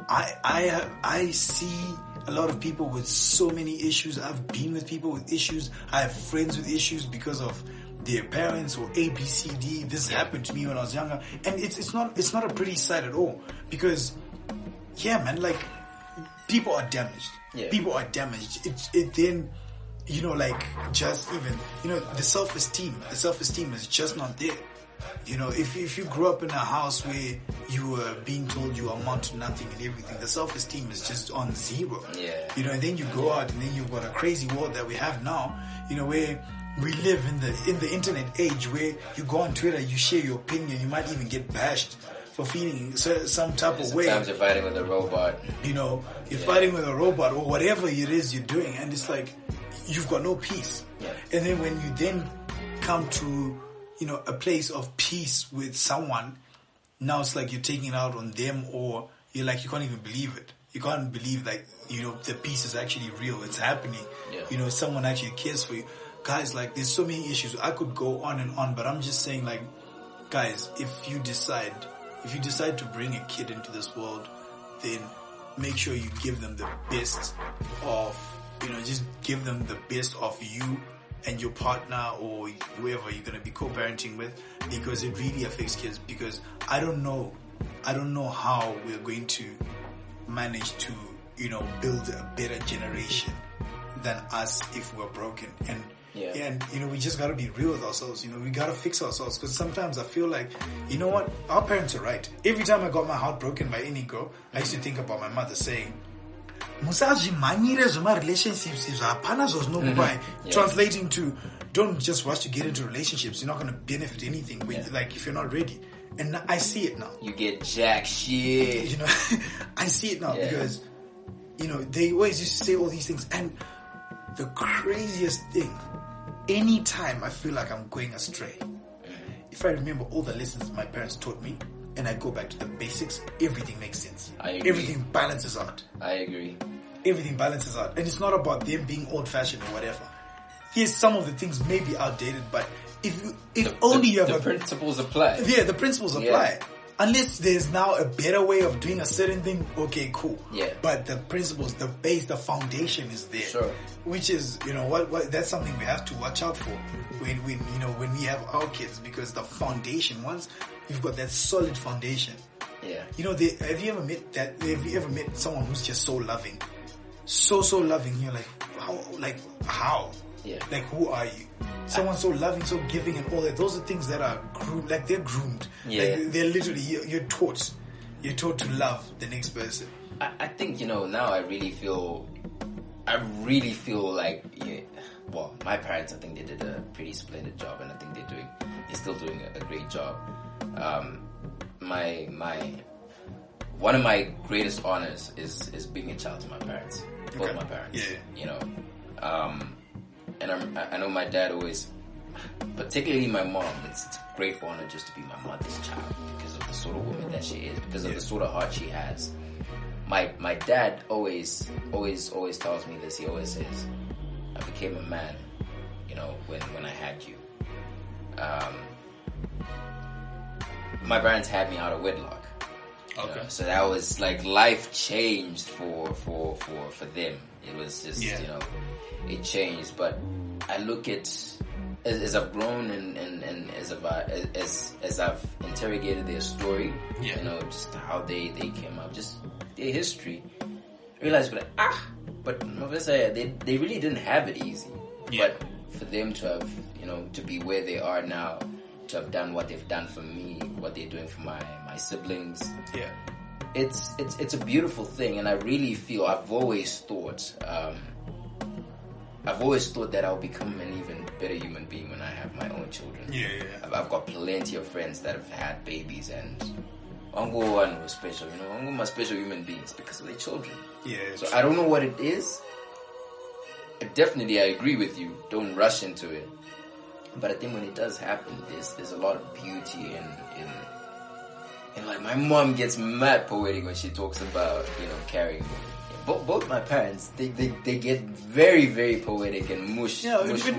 I see a lot of people with so many issues. I've been with people with issues. I have friends with issues because of their parents or A, B, C, D. This happened to me when I was younger, and it's not a pretty sight at all, because yeah, man, like people are damaged. Yeah. People are damaged. It then, you know, like just even, you know, the self-esteem is just not there. You know, if you grew up in a house where you were being told you amount to nothing and everything, the self-esteem is just on zero. Yeah. You know, and then you go out and then you've got a crazy world that we have now, you know, where we live in the internet age, where you go on Twitter, you share your opinion, you might even get bashed for feeling some type of way. Sometimes you're fighting with a robot. You know, you're fighting with a robot or whatever it is you're doing, and it's like you've got no peace. Yeah. And then when you then come to, you know, a place of peace with someone, now it's like you're taking it out on them, or you're like, you can't even believe it. You can't believe, like, you know, the peace is actually real. It's happening. Yeah. You know, someone actually cares for you. Guys, like, there's so many issues. I could go on and on, but I'm just saying, like, guys, if you decide to bring a kid into this world, then make sure you give them the best of, you know, just give them the best of you and your partner or whoever you're going to be co-parenting with, because it really affects kids. Because I don't know how we're going to manage to, you know, build a better generation than us if we're broken. And and you know, we just gotta be real with ourselves. You know, we gotta fix ourselves, because sometimes I feel like, you know what, our parents are right. Every time I got my heart broken by any girl, I used to think about my mother saying, relationships is translating to, don't just rush to get into relationships. You're not going to benefit anything like if you're not ready. And I see it now. You get jack shit. You know, I see it now because, you know, they always used to say all these things. And the craziest thing, anytime I feel like I'm going astray, if I remember all the lessons my parents taught me, and I go back to the basics, everything makes sense. I agree. Everything balances out. I agree. Everything balances out. And it's not about them being old-fashioned or whatever. Yes, some of the things may be outdated, but if only you have the principles apply. Yeah, the principles apply. Unless there's now a better way of doing a certain thing, okay, cool. Yeah. But the principles, the base, the foundation is there. Sure. Which is, you know, what that's something we have to watch out for when we have our kids, because the foundation, once you've got that solid foundation. Yeah. You know, have you ever met someone who's just so loving? So loving, you're like, how? Yeah. Like, who are you? Someone so loving, so giving, and all that. Those are things that are groomed, like they're groomed. Yeah. Like they're literally, you're taught to love the next person. I think, you know, now I really feel like, well, my parents, I think they did a pretty splendid job, and I think they're still doing a great job. One of my greatest honors is being a child to my parents, both my parents. Yeah. You know, and I know my dad always, particularly my mom, it's a great honor just to be my mother's child because of the sort of woman that she is, because of the sort of heart she has. My dad always tells me this. He always says, "I became a man, you know, when I had you." My parents had me out of wedlock. Okay. So that was like life changed for them. It was just, you know, it changed. But I look at, as I've grown and as I've interrogated their story, you know, just how they came up, just their history, I realized, but they really didn't have it easy. Yeah. But for them to have, you know, to be where they are now, to have done what they've done for me, what they're doing for my siblings. Yeah. It's a beautiful thing, and I really feel, I've always thought that I'll become an even better human being when I have my own children. Yeah. I've got plenty of friends that have had babies, and Ongo one was special, you know, Ongo my special human beings because of their children. Yeah. So I don't know what it is. Definitely, I agree with you. Don't rush into it. But I think when it does happen, there's a lot of beauty in like, my mom gets mad poetic when she talks about, you know, carrying me. Both my parents, they get very, very poetic and mush. Yeah, mush. It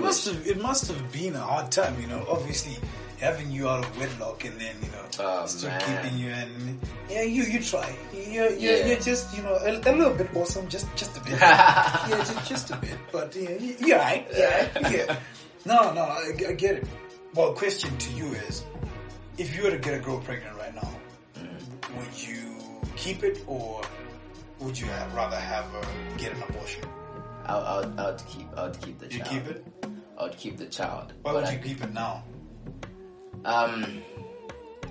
must have been a hard time, you know. Obviously, having you out of wedlock and then, you know, still keeping you, and you try. You're just, you know, a little bit awesome, just a bit. just a bit. But you're right. Yeah. No, I get it. Well, question to you is, if you were to get a girl pregnant right now, would you keep it, or would you rather have her get an abortion? I would keep the child. You keep it? I would keep the child. Why would you keep it now?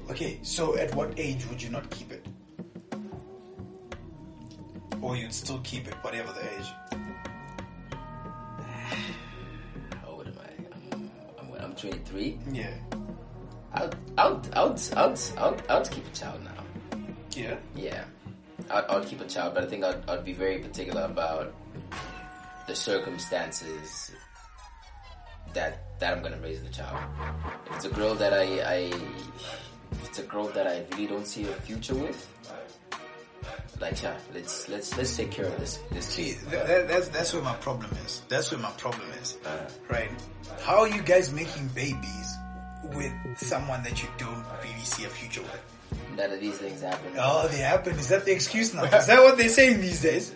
Okay, so at what age would you not keep it? Or you'd still keep it, whatever the age? How old am I? I'm 23. Yeah. I'd keep a child now. Yeah? Yeah. I'd keep a child, but I think I'd be very particular about the circumstances that I'm gonna raise the child. If it's a girl that I really don't see a future with, like, yeah, let's take care of this See, kid. that's where my problem is. Right? How are you guys making babies with someone that you don't really see a future with? None of these things happen. Oh, they happen. Is that the excuse now? Is that what they're saying these days?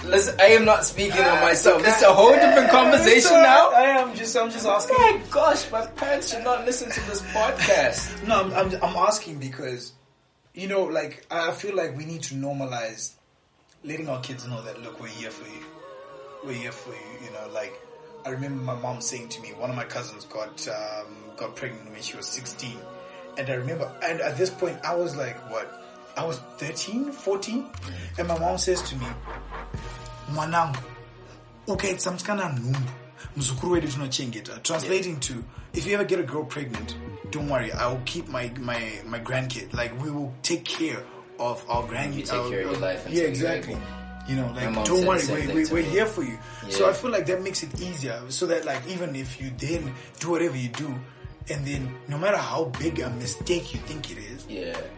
Listen, I am not speaking on myself. This is a whole different conversation now. I'm just asking. Oh my gosh, my parents should not listen to this podcast. No, I'm asking because, you know, like, I feel like we need to normalize letting our kids know that, look, we're here for you. We're here for you. You know, like, I remember my mom saying to me, one of my cousins got pregnant when she was 16. And I remember, and at this point, I was like, what? I was 13, 14? And my mom says to me, Mwanangu, okay, it's some kind of number. mzukuru wedu tunachengeta. Translating to, if you ever get a girl pregnant, don't worry, I will keep my grandkid. Like, we will take care of our grandkid. You take care of your life. Yeah, exactly. You know, like, don't worry, we're here for you. Yeah. So I feel like that makes it easier. So that, like, even if you then do whatever you do, and then no matter how big a mistake you think it is,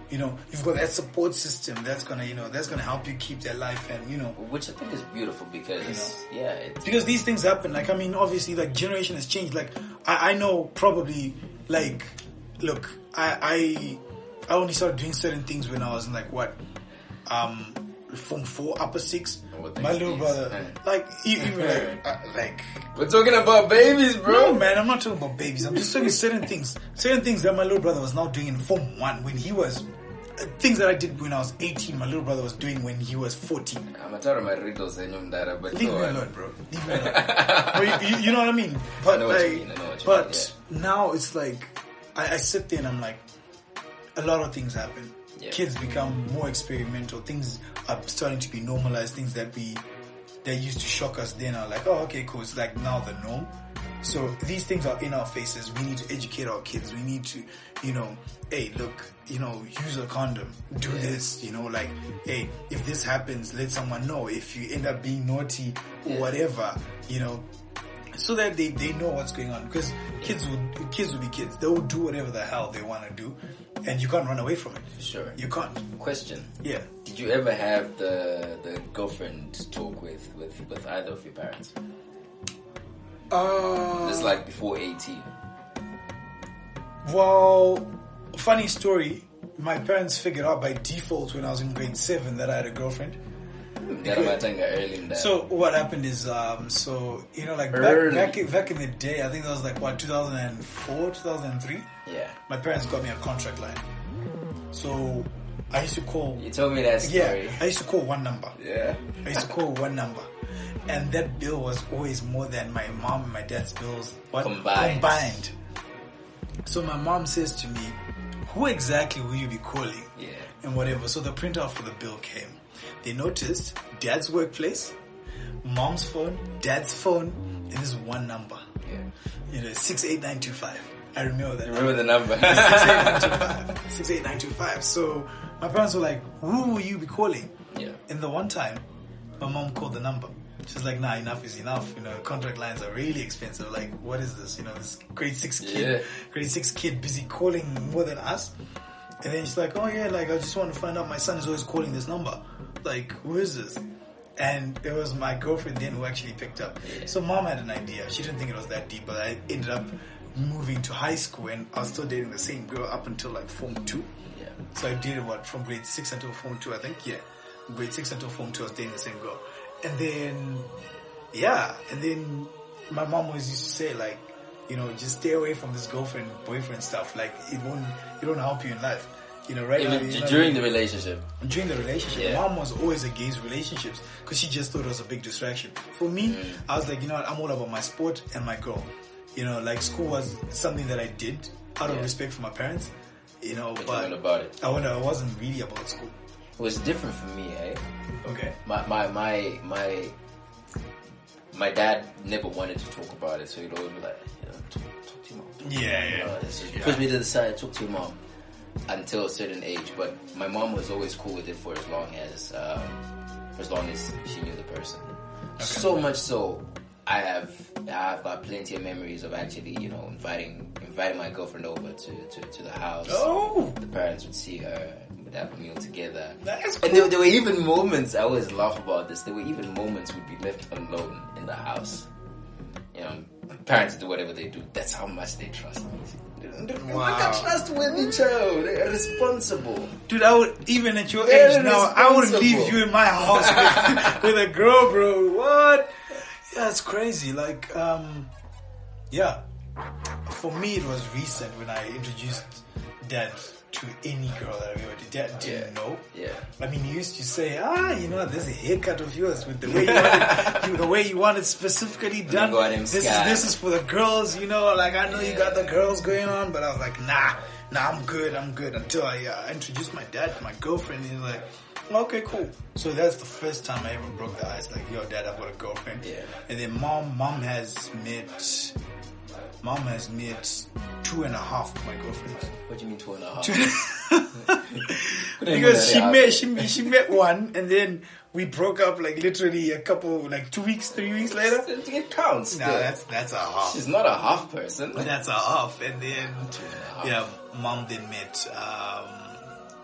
you know, you've got that support system that's gonna, you know, that's gonna help you keep that life, and, you know, which I think is beautiful because, you know, because these things happen. Like, I mean, obviously, like, generation has changed. Like, I know probably, like, look, I only started doing certain things when I was in, like, what, Form 4, upper 6. My little brother, like, even like, we're talking about babies, bro. No, man, I'm not talking about babies. I'm just talking certain things that my little brother was now doing in Form 1 when he was, things that I did when I was 18, my little brother was doing when he was 14. I'm tired of my riddles and but leave me alone, bro. Leave me alone. But you know what I mean? But I know what you mean. Now it's like, I sit there and I'm like, a lot of things happen. Yeah. Kids become more experimental. Things are starting to be normalized. Things that used to shock us then are like, oh, okay, cool. It's like now the norm. So these things are in our faces. We need to educate our kids. We need to, you know, hey, look, you know, use a condom. Do this, you know, like, hey, if this happens, let someone know. If you end up being naughty or whatever, you know, so that they know what's going on. Because kids will be kids. They will do whatever the hell they want to do. And you can't run away from it. Sure. You can't. Question. Yeah. Did you ever have the girlfriend talk with either of your parents? It's like before 18. Well, funny story. My parents figured out by default when I was in grade 7 that I had a girlfriend. So what happened is, so, you know, like back in the day, I think that was like, what, 2004, 2003? Yeah. My parents got me a contract line. So I used to call. You told me that story. Yeah, I used to call one number. Yeah. I used to call one number. And that bill was always more than my mom and my dad's bills. Combined. So my mom says to me, who exactly will you be calling? Yeah. And whatever. So the printout for the bill came. They noticed dad's workplace, mom's phone, dad's phone, and this one number. Yeah. You know, 68925. I remember that. You remember the number? 68925. 68925. So my parents were like, who will you be calling? Yeah. And the one time, my mom called the number. She's like, nah, enough is enough. You know, contract lines are really expensive. Like, what is this? You know, this grade 6 kid busy calling more than us. And then she's like, oh yeah, like, I just want to find out, my son is always calling this number. Like, who is this? And it was my girlfriend then who actually picked up. So mom had an idea. She didn't think it was that deep, but I ended up moving to high school and I was still dating the same girl up until like Form 2. Yeah. So I dated from grade 6 until Form 2, I think. Yeah. Grade 6 until Form 2, I was dating the same girl. And then my mom always used to say, like, you know, just stay away from this girlfriend, boyfriend stuff. Like, it won't help you in life. You know, right? Even during the relationship. During the relationship. Yeah. Mom was always against relationships because she just thought it was a big distraction. For me, I was like, you know what, I'm all about my sport and my girl. You know, like, school was something that I did out of respect for my parents. You know, but about it. I wasn't really about school. It was different for me, eh? Okay. My dad never wanted to talk about it, so he'd always be like, you know, talk to your mom. Yeah. Push me to the side, talk to your mom. Until a certain age, but my mom was always cool with it for as long as she knew the person. Okay. So much so, I've got plenty of memories of actually, you know, inviting my girlfriend over to the house. Oh, the parents would see her, we'd have a meal together. That's cool. And there were even moments, I always laugh about this. There were even moments we'd be left alone in the house. You know, parents do whatever they do. That's how much they trust me. Wow. I got trustworthy child. They're responsible. Dude, I would, even at your age now, I wouldn't leave you in my house with a girl, bro. What? Yeah, it's crazy. Like, yeah. For me, it was recent when I introduced dad to any girl that I ever did. Dad didn't know. Yeah. I mean, he used to say, you know, there's a haircut of yours with the way you want it specifically done. This is for the girls, you know, like, I know you got the girls going on, but I was like, nah, I'm good, until I introduced my dad to my girlfriend, and he's like, Okay, cool. So that's the first time I ever broke the ice. Like, yo, dad, I've got a girlfriend. Yeah. And then mom has met 2.5 of my girlfriends. What do you mean 2.5? Because she met one, and then we broke up like literally a couple, like 2 weeks, 3 weeks later. It counts. No, that's a half. She's not a half person. That's a half, and then 2.5. yeah, mom then met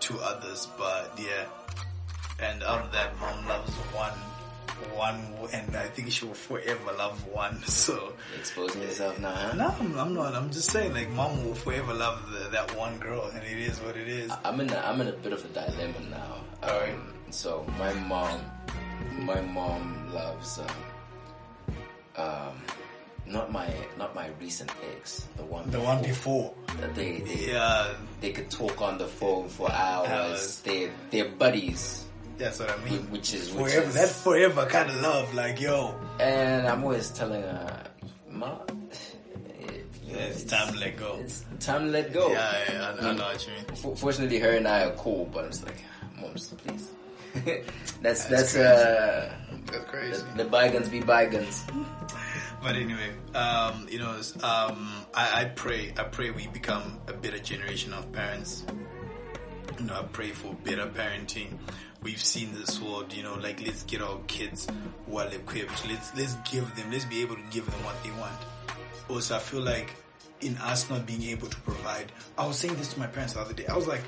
2 others, but yeah, and out of that, mom loves one, and I think she will forever love one. So Exposing yourself now, huh? no, I'm not. I'm just saying, like, mom will forever love that one girl, and it is what it is. I'm in a bit of a dilemma now. So my mom loves not my recent ex, the one before. They could talk on the phone for hours. They're buddies. That's what I mean. Which is that forever kind of love, like, yo. And I'm always telling her, Ma, it's time to let go. It's time to let go. Yeah, I know what you mean. Fortunately, her and I are cool, but I'm just like, Moms, please. that's crazy. The bygones be bygones. But anyway, I pray we become a better generation of parents. I pray for better parenting. We've seen this world, like, let's get our kids well equipped. Let's be able to give them what they want. Also, I feel like in us not being able to provide, I was saying this to my parents the other day. I was like,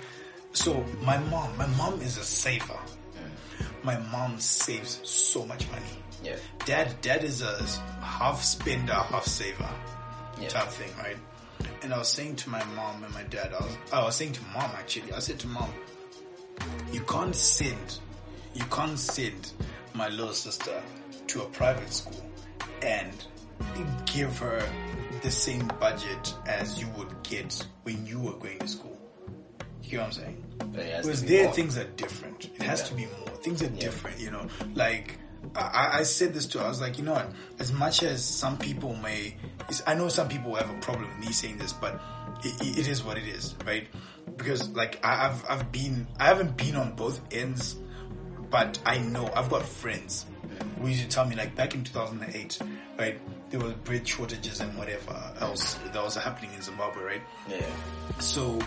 so my mom is a saver. My mom saves so much money. Yeah. Dad is a half spender, half saver type thing, right? And I was saying to my mom and my dad, I was saying to mom, actually, I said to mom, you can't send my little sister to a private school and give her the same budget as you would get when you were going to school. You get what I'm saying? Because things are different. It has to be more. Things are different, Like, I said this to her. I was like, you know what? As much as some people I know some people have a problem with me saying this, but it is what it is, right? Because, like, I haven't been on both ends, but I know I've got friends who used to tell me, like, back in 2008, right? There was bread shortages and whatever else that was happening in Zimbabwe, right? Yeah. So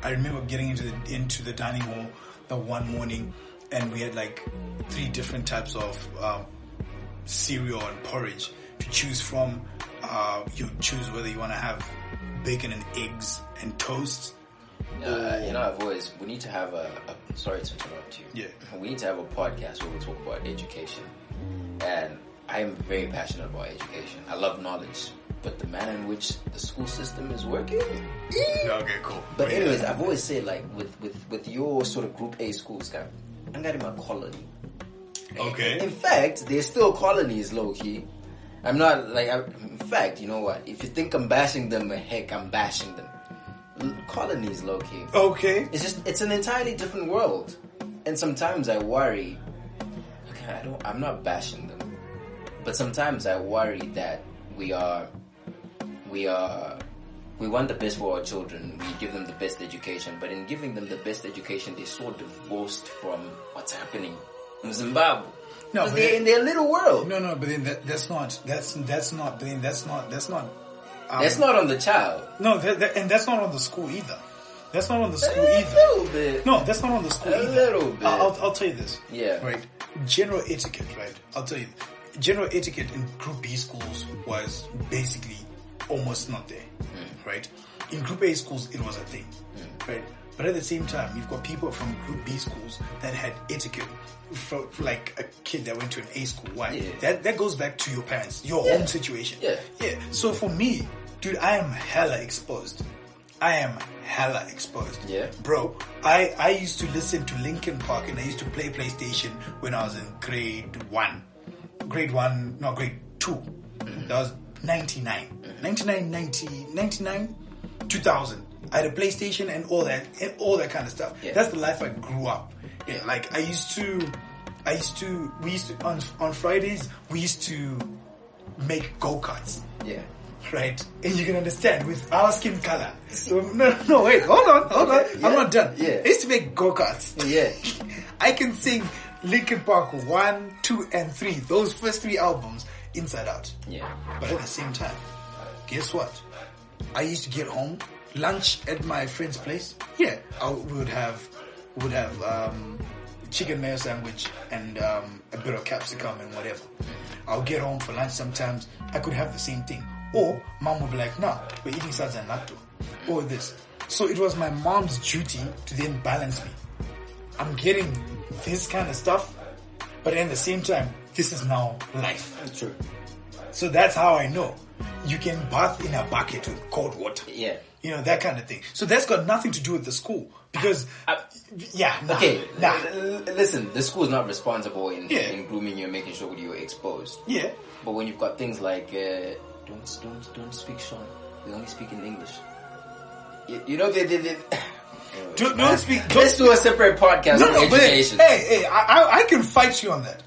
I remember getting into the dining hall the one morning, and we had like 3 different types of cereal and porridge to choose from. You choose whether you want to have bacon and eggs and toast. We need to have sorry to interrupt you. Yeah. We need to have a podcast where we talk about education. And I'm very passionate about education. I love knowledge. But the manner in which the school system is working. Okay, cool. But anyways, I've always said, like, with your sort of group A schools, guy, I'm getting my colony. Okay. In fact, there's still colonies, low-key. I'm not, like, in fact, you know what? If you think I'm bashing them, heck, I'm bashing them. Colonies, low-key. Okay. It's an entirely different world. And sometimes I worry, okay, I'm not bashing them. But sometimes I worry that we want the best for our children. We give them the best education, but in giving them the best education, they're so divorced from what's happening in Zimbabwe. No, but they're in their little world. No, but then that's not on the child. No, and that's not on the school either. That's not on the school either. A little bit. No, that's not on the school either. A little bit. I'll tell you this. Yeah. Right. General etiquette, right? I'll tell you. General etiquette in Group B schools was basically almost not there, right? In Group A schools, it was a thing, right? But at the same time, you've got people from Group B schools that had etiquette, for like a kid that went to an A school. Why? Yeah. That goes back to your parents, your own situation. Yeah. So for me, dude, I am hella exposed. Yeah. Bro, I used to listen to Linkin Park and I used to play PlayStation when I was in grade 2. That was 99, 2000. I had a PlayStation and all that kind of stuff. Yeah. That's the life I grew up. Yeah, like we used to on Fridays, we used to make go-karts. Yeah. right? And you can understand with our skin color. So, no, wait, hold on. Yeah. I'm not done. Yeah. I used to make go-karts. Yeah. I can sing Linkin Park 1, 2, and 3. Those first 3 albums inside out. Yeah. But at the same time, guess what? I used to get home, lunch at my friend's place. Yeah, we would have chicken mayo sandwich and a bit of capsicum and whatever. I'll get home for lunch sometimes. I could have the same thing. Or mom would be like, no, we're eating salsa and natto. Or this. So it was my mom's duty to then balance me. I'm getting this kind of stuff, but at the same time, this is now life. True. So that's how I know. You can bath in a bucket with cold water. Yeah. You know, that kind of thing. So that's got nothing to do with the school. Because, Listen, the school is not responsible in grooming you and making sure you're exposed. Yeah. But when you've got things like, don't speak Sean. We only speak in English. You know, they Don't speak. Let's do a separate podcast on education. Hey, I can fight you on that.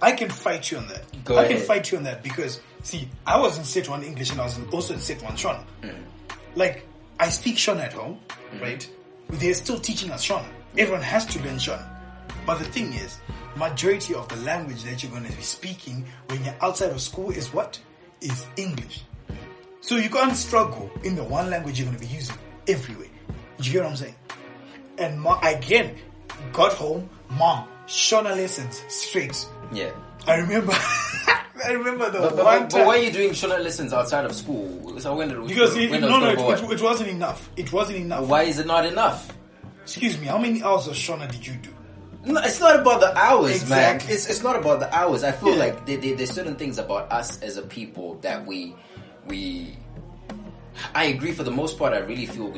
Go ahead. I can fight you on that because, see, I was in Set 1 English and I was also in Set 1 Shona. Like, I speak Shona at home, right? They're still teaching us Shona. Everyone has to learn Shona. But the thing is, majority of the language that you're going to be speaking when you're outside of school is what? Is English. So you can't struggle in the one language you're going to be using everywhere. You get what I'm saying? And again, got home, mom, Shona lessons straight. Yeah. I remember the one time. But why are you doing Shona lessons outside of school? So because it wasn't enough. It wasn't enough. Why is it not enough? Excuse me, how many hours of Shona did you do? No, it's not about the hours, Exactly. man. It's not about the hours. I feel like there's certain things about us as a people that we. I agree for the most part. I really feel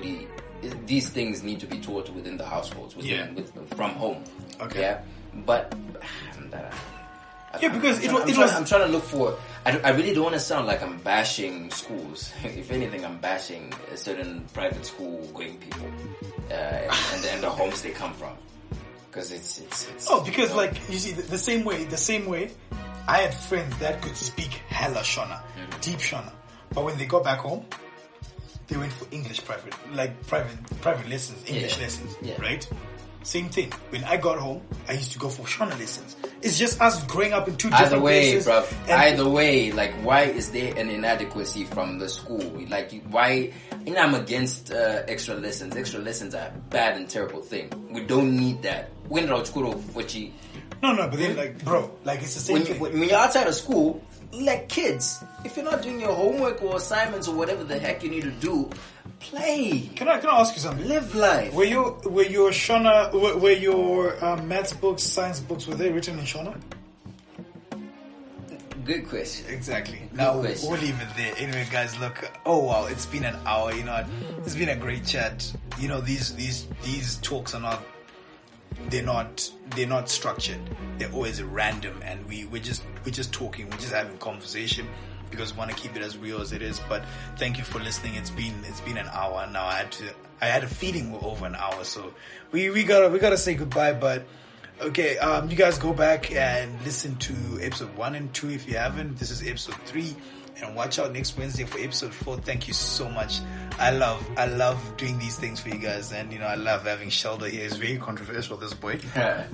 these things need to be taught within the households, from home. Okay. Yeah, but because I'm trying to look for. I really don't want to sound like I'm bashing schools. If anything, I'm bashing certain private school going people and the homes they come from. Because it's because like you see the same way I had friends that could speak hella Shona, deep Shona, but when they got back home, they went for English private lessons, English lessons, right? Same thing. When I got home, I used to go for Shona lessons. It's just us growing up in two different places. Either way, like, why is there an inadequacy from the school? Like, why? And I'm against extra lessons. Extra lessons are a bad and terrible thing. We don't need that. No, but then, like, bro, like, it's the same thing. When you're outside of school, like kids, if you're not doing your homework or assignments or whatever the heck you need to do, play. Can I ask you something? Live life. Were your Shona, were your maths books, science books, were they written in Shona? Good question. Exactly. Now we'll leave it there. Anyway, guys, look. Oh wow, it's been an hour. You know, it's been a great chat. You know, these talks are not. They're not structured. They're always random, and we're just talking. We're just having conversation because we want to keep it as real as it is. But thank you for listening. It's been an hour now. I had a feeling we're over an hour, so we gotta say goodbye. But okay, you guys go back and listen to episode 1 and 2 if you haven't. This is episode 3. And watch out next Wednesday for episode 4. Thank you so much. I love doing these things for you guys, and I love having SHALdo here. It's very controversial, this boy,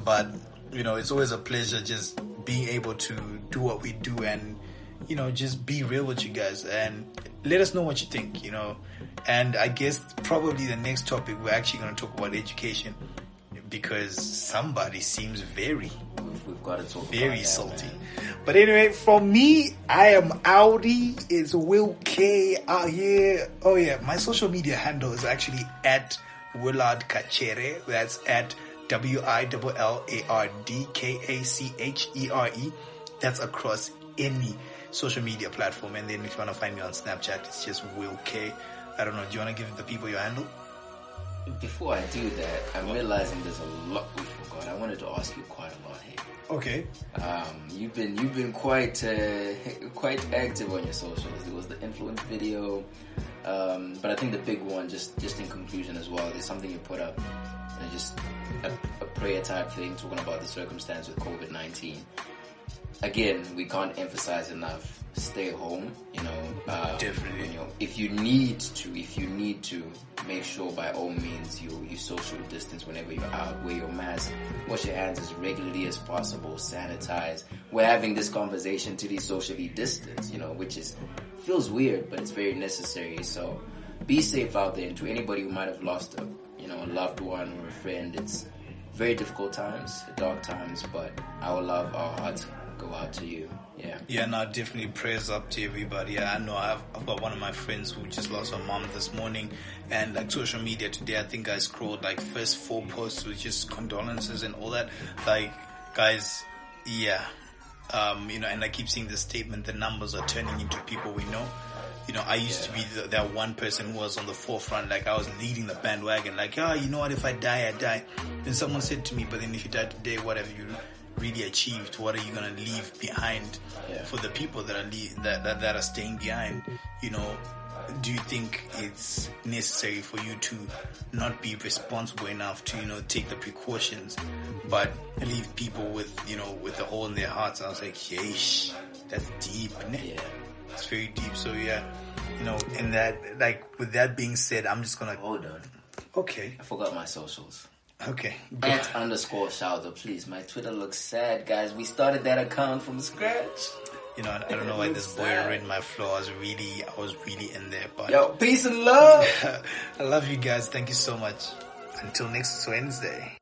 but it's always a pleasure just being able to do what we do and just be real with you guys and let us know what you think. And I guess probably the next topic we're actually going to talk about education because somebody seems we've got to talk very salty. But anyway, from me, I am Audi. It's Will K out here. Oh yeah, my social media handle is actually at Willard Kachere. That's at WILLARDKACHERE. That's across any social media platform. And then if you want to find me on Snapchat, it's just Will K. I don't know. Do you want to give the people your handle? Before I do that, I'm realizing there's a lot we forgot. I wanted to ask you quite a lot here. Okay. You've been quite active on your socials. There was the influence video, but I think the big one, just in conclusion as well, there's something you put up, just a prayer type thing, talking about the circumstance with COVID-19. again, we can't emphasize enough. Stay home. Definitely. If you need to, make sure by all means you social distance whenever you're out. Wear your mask. Wash your hands as regularly as possible. Sanitize. We're having this conversation to be socially distanced. Which feels weird, but it's very necessary. So be safe out there. And to anybody who might have lost a loved one or a friend, it's very difficult times, dark times. But our love, our hearts go out to you. Yeah, no, definitely prayers up to everybody. I know I've got one of my friends who just lost her mom this morning, and like social media today, I think I scrolled like first 4 posts with just condolences and all that. Like, guys, and I keep seeing this statement, the numbers are turning into people we know. I used to be that one person who was on the forefront, like I was leading the bandwagon, like, you know what, if I die, I die. Then someone said to me, but then if you die today, what have you really achieved? What are you going to leave behind for the people that are that are staying behind? Do you think it's necessary for you to not be responsible enough to take the precautions, but leave people with with a hole in their hearts? I was like, yeesh, that's deep, yeah. It's very deep. So and that, like, with that being said, I'm just gonna hold on. Okay, I forgot my socials. Okay. @_SHALdo, please. My Twitter looks sad, guys. We started that account from scratch. I don't know why this boy read my flow. I was really in there. But yo, peace and love. I love you guys. Thank you so much. Until next Wednesday.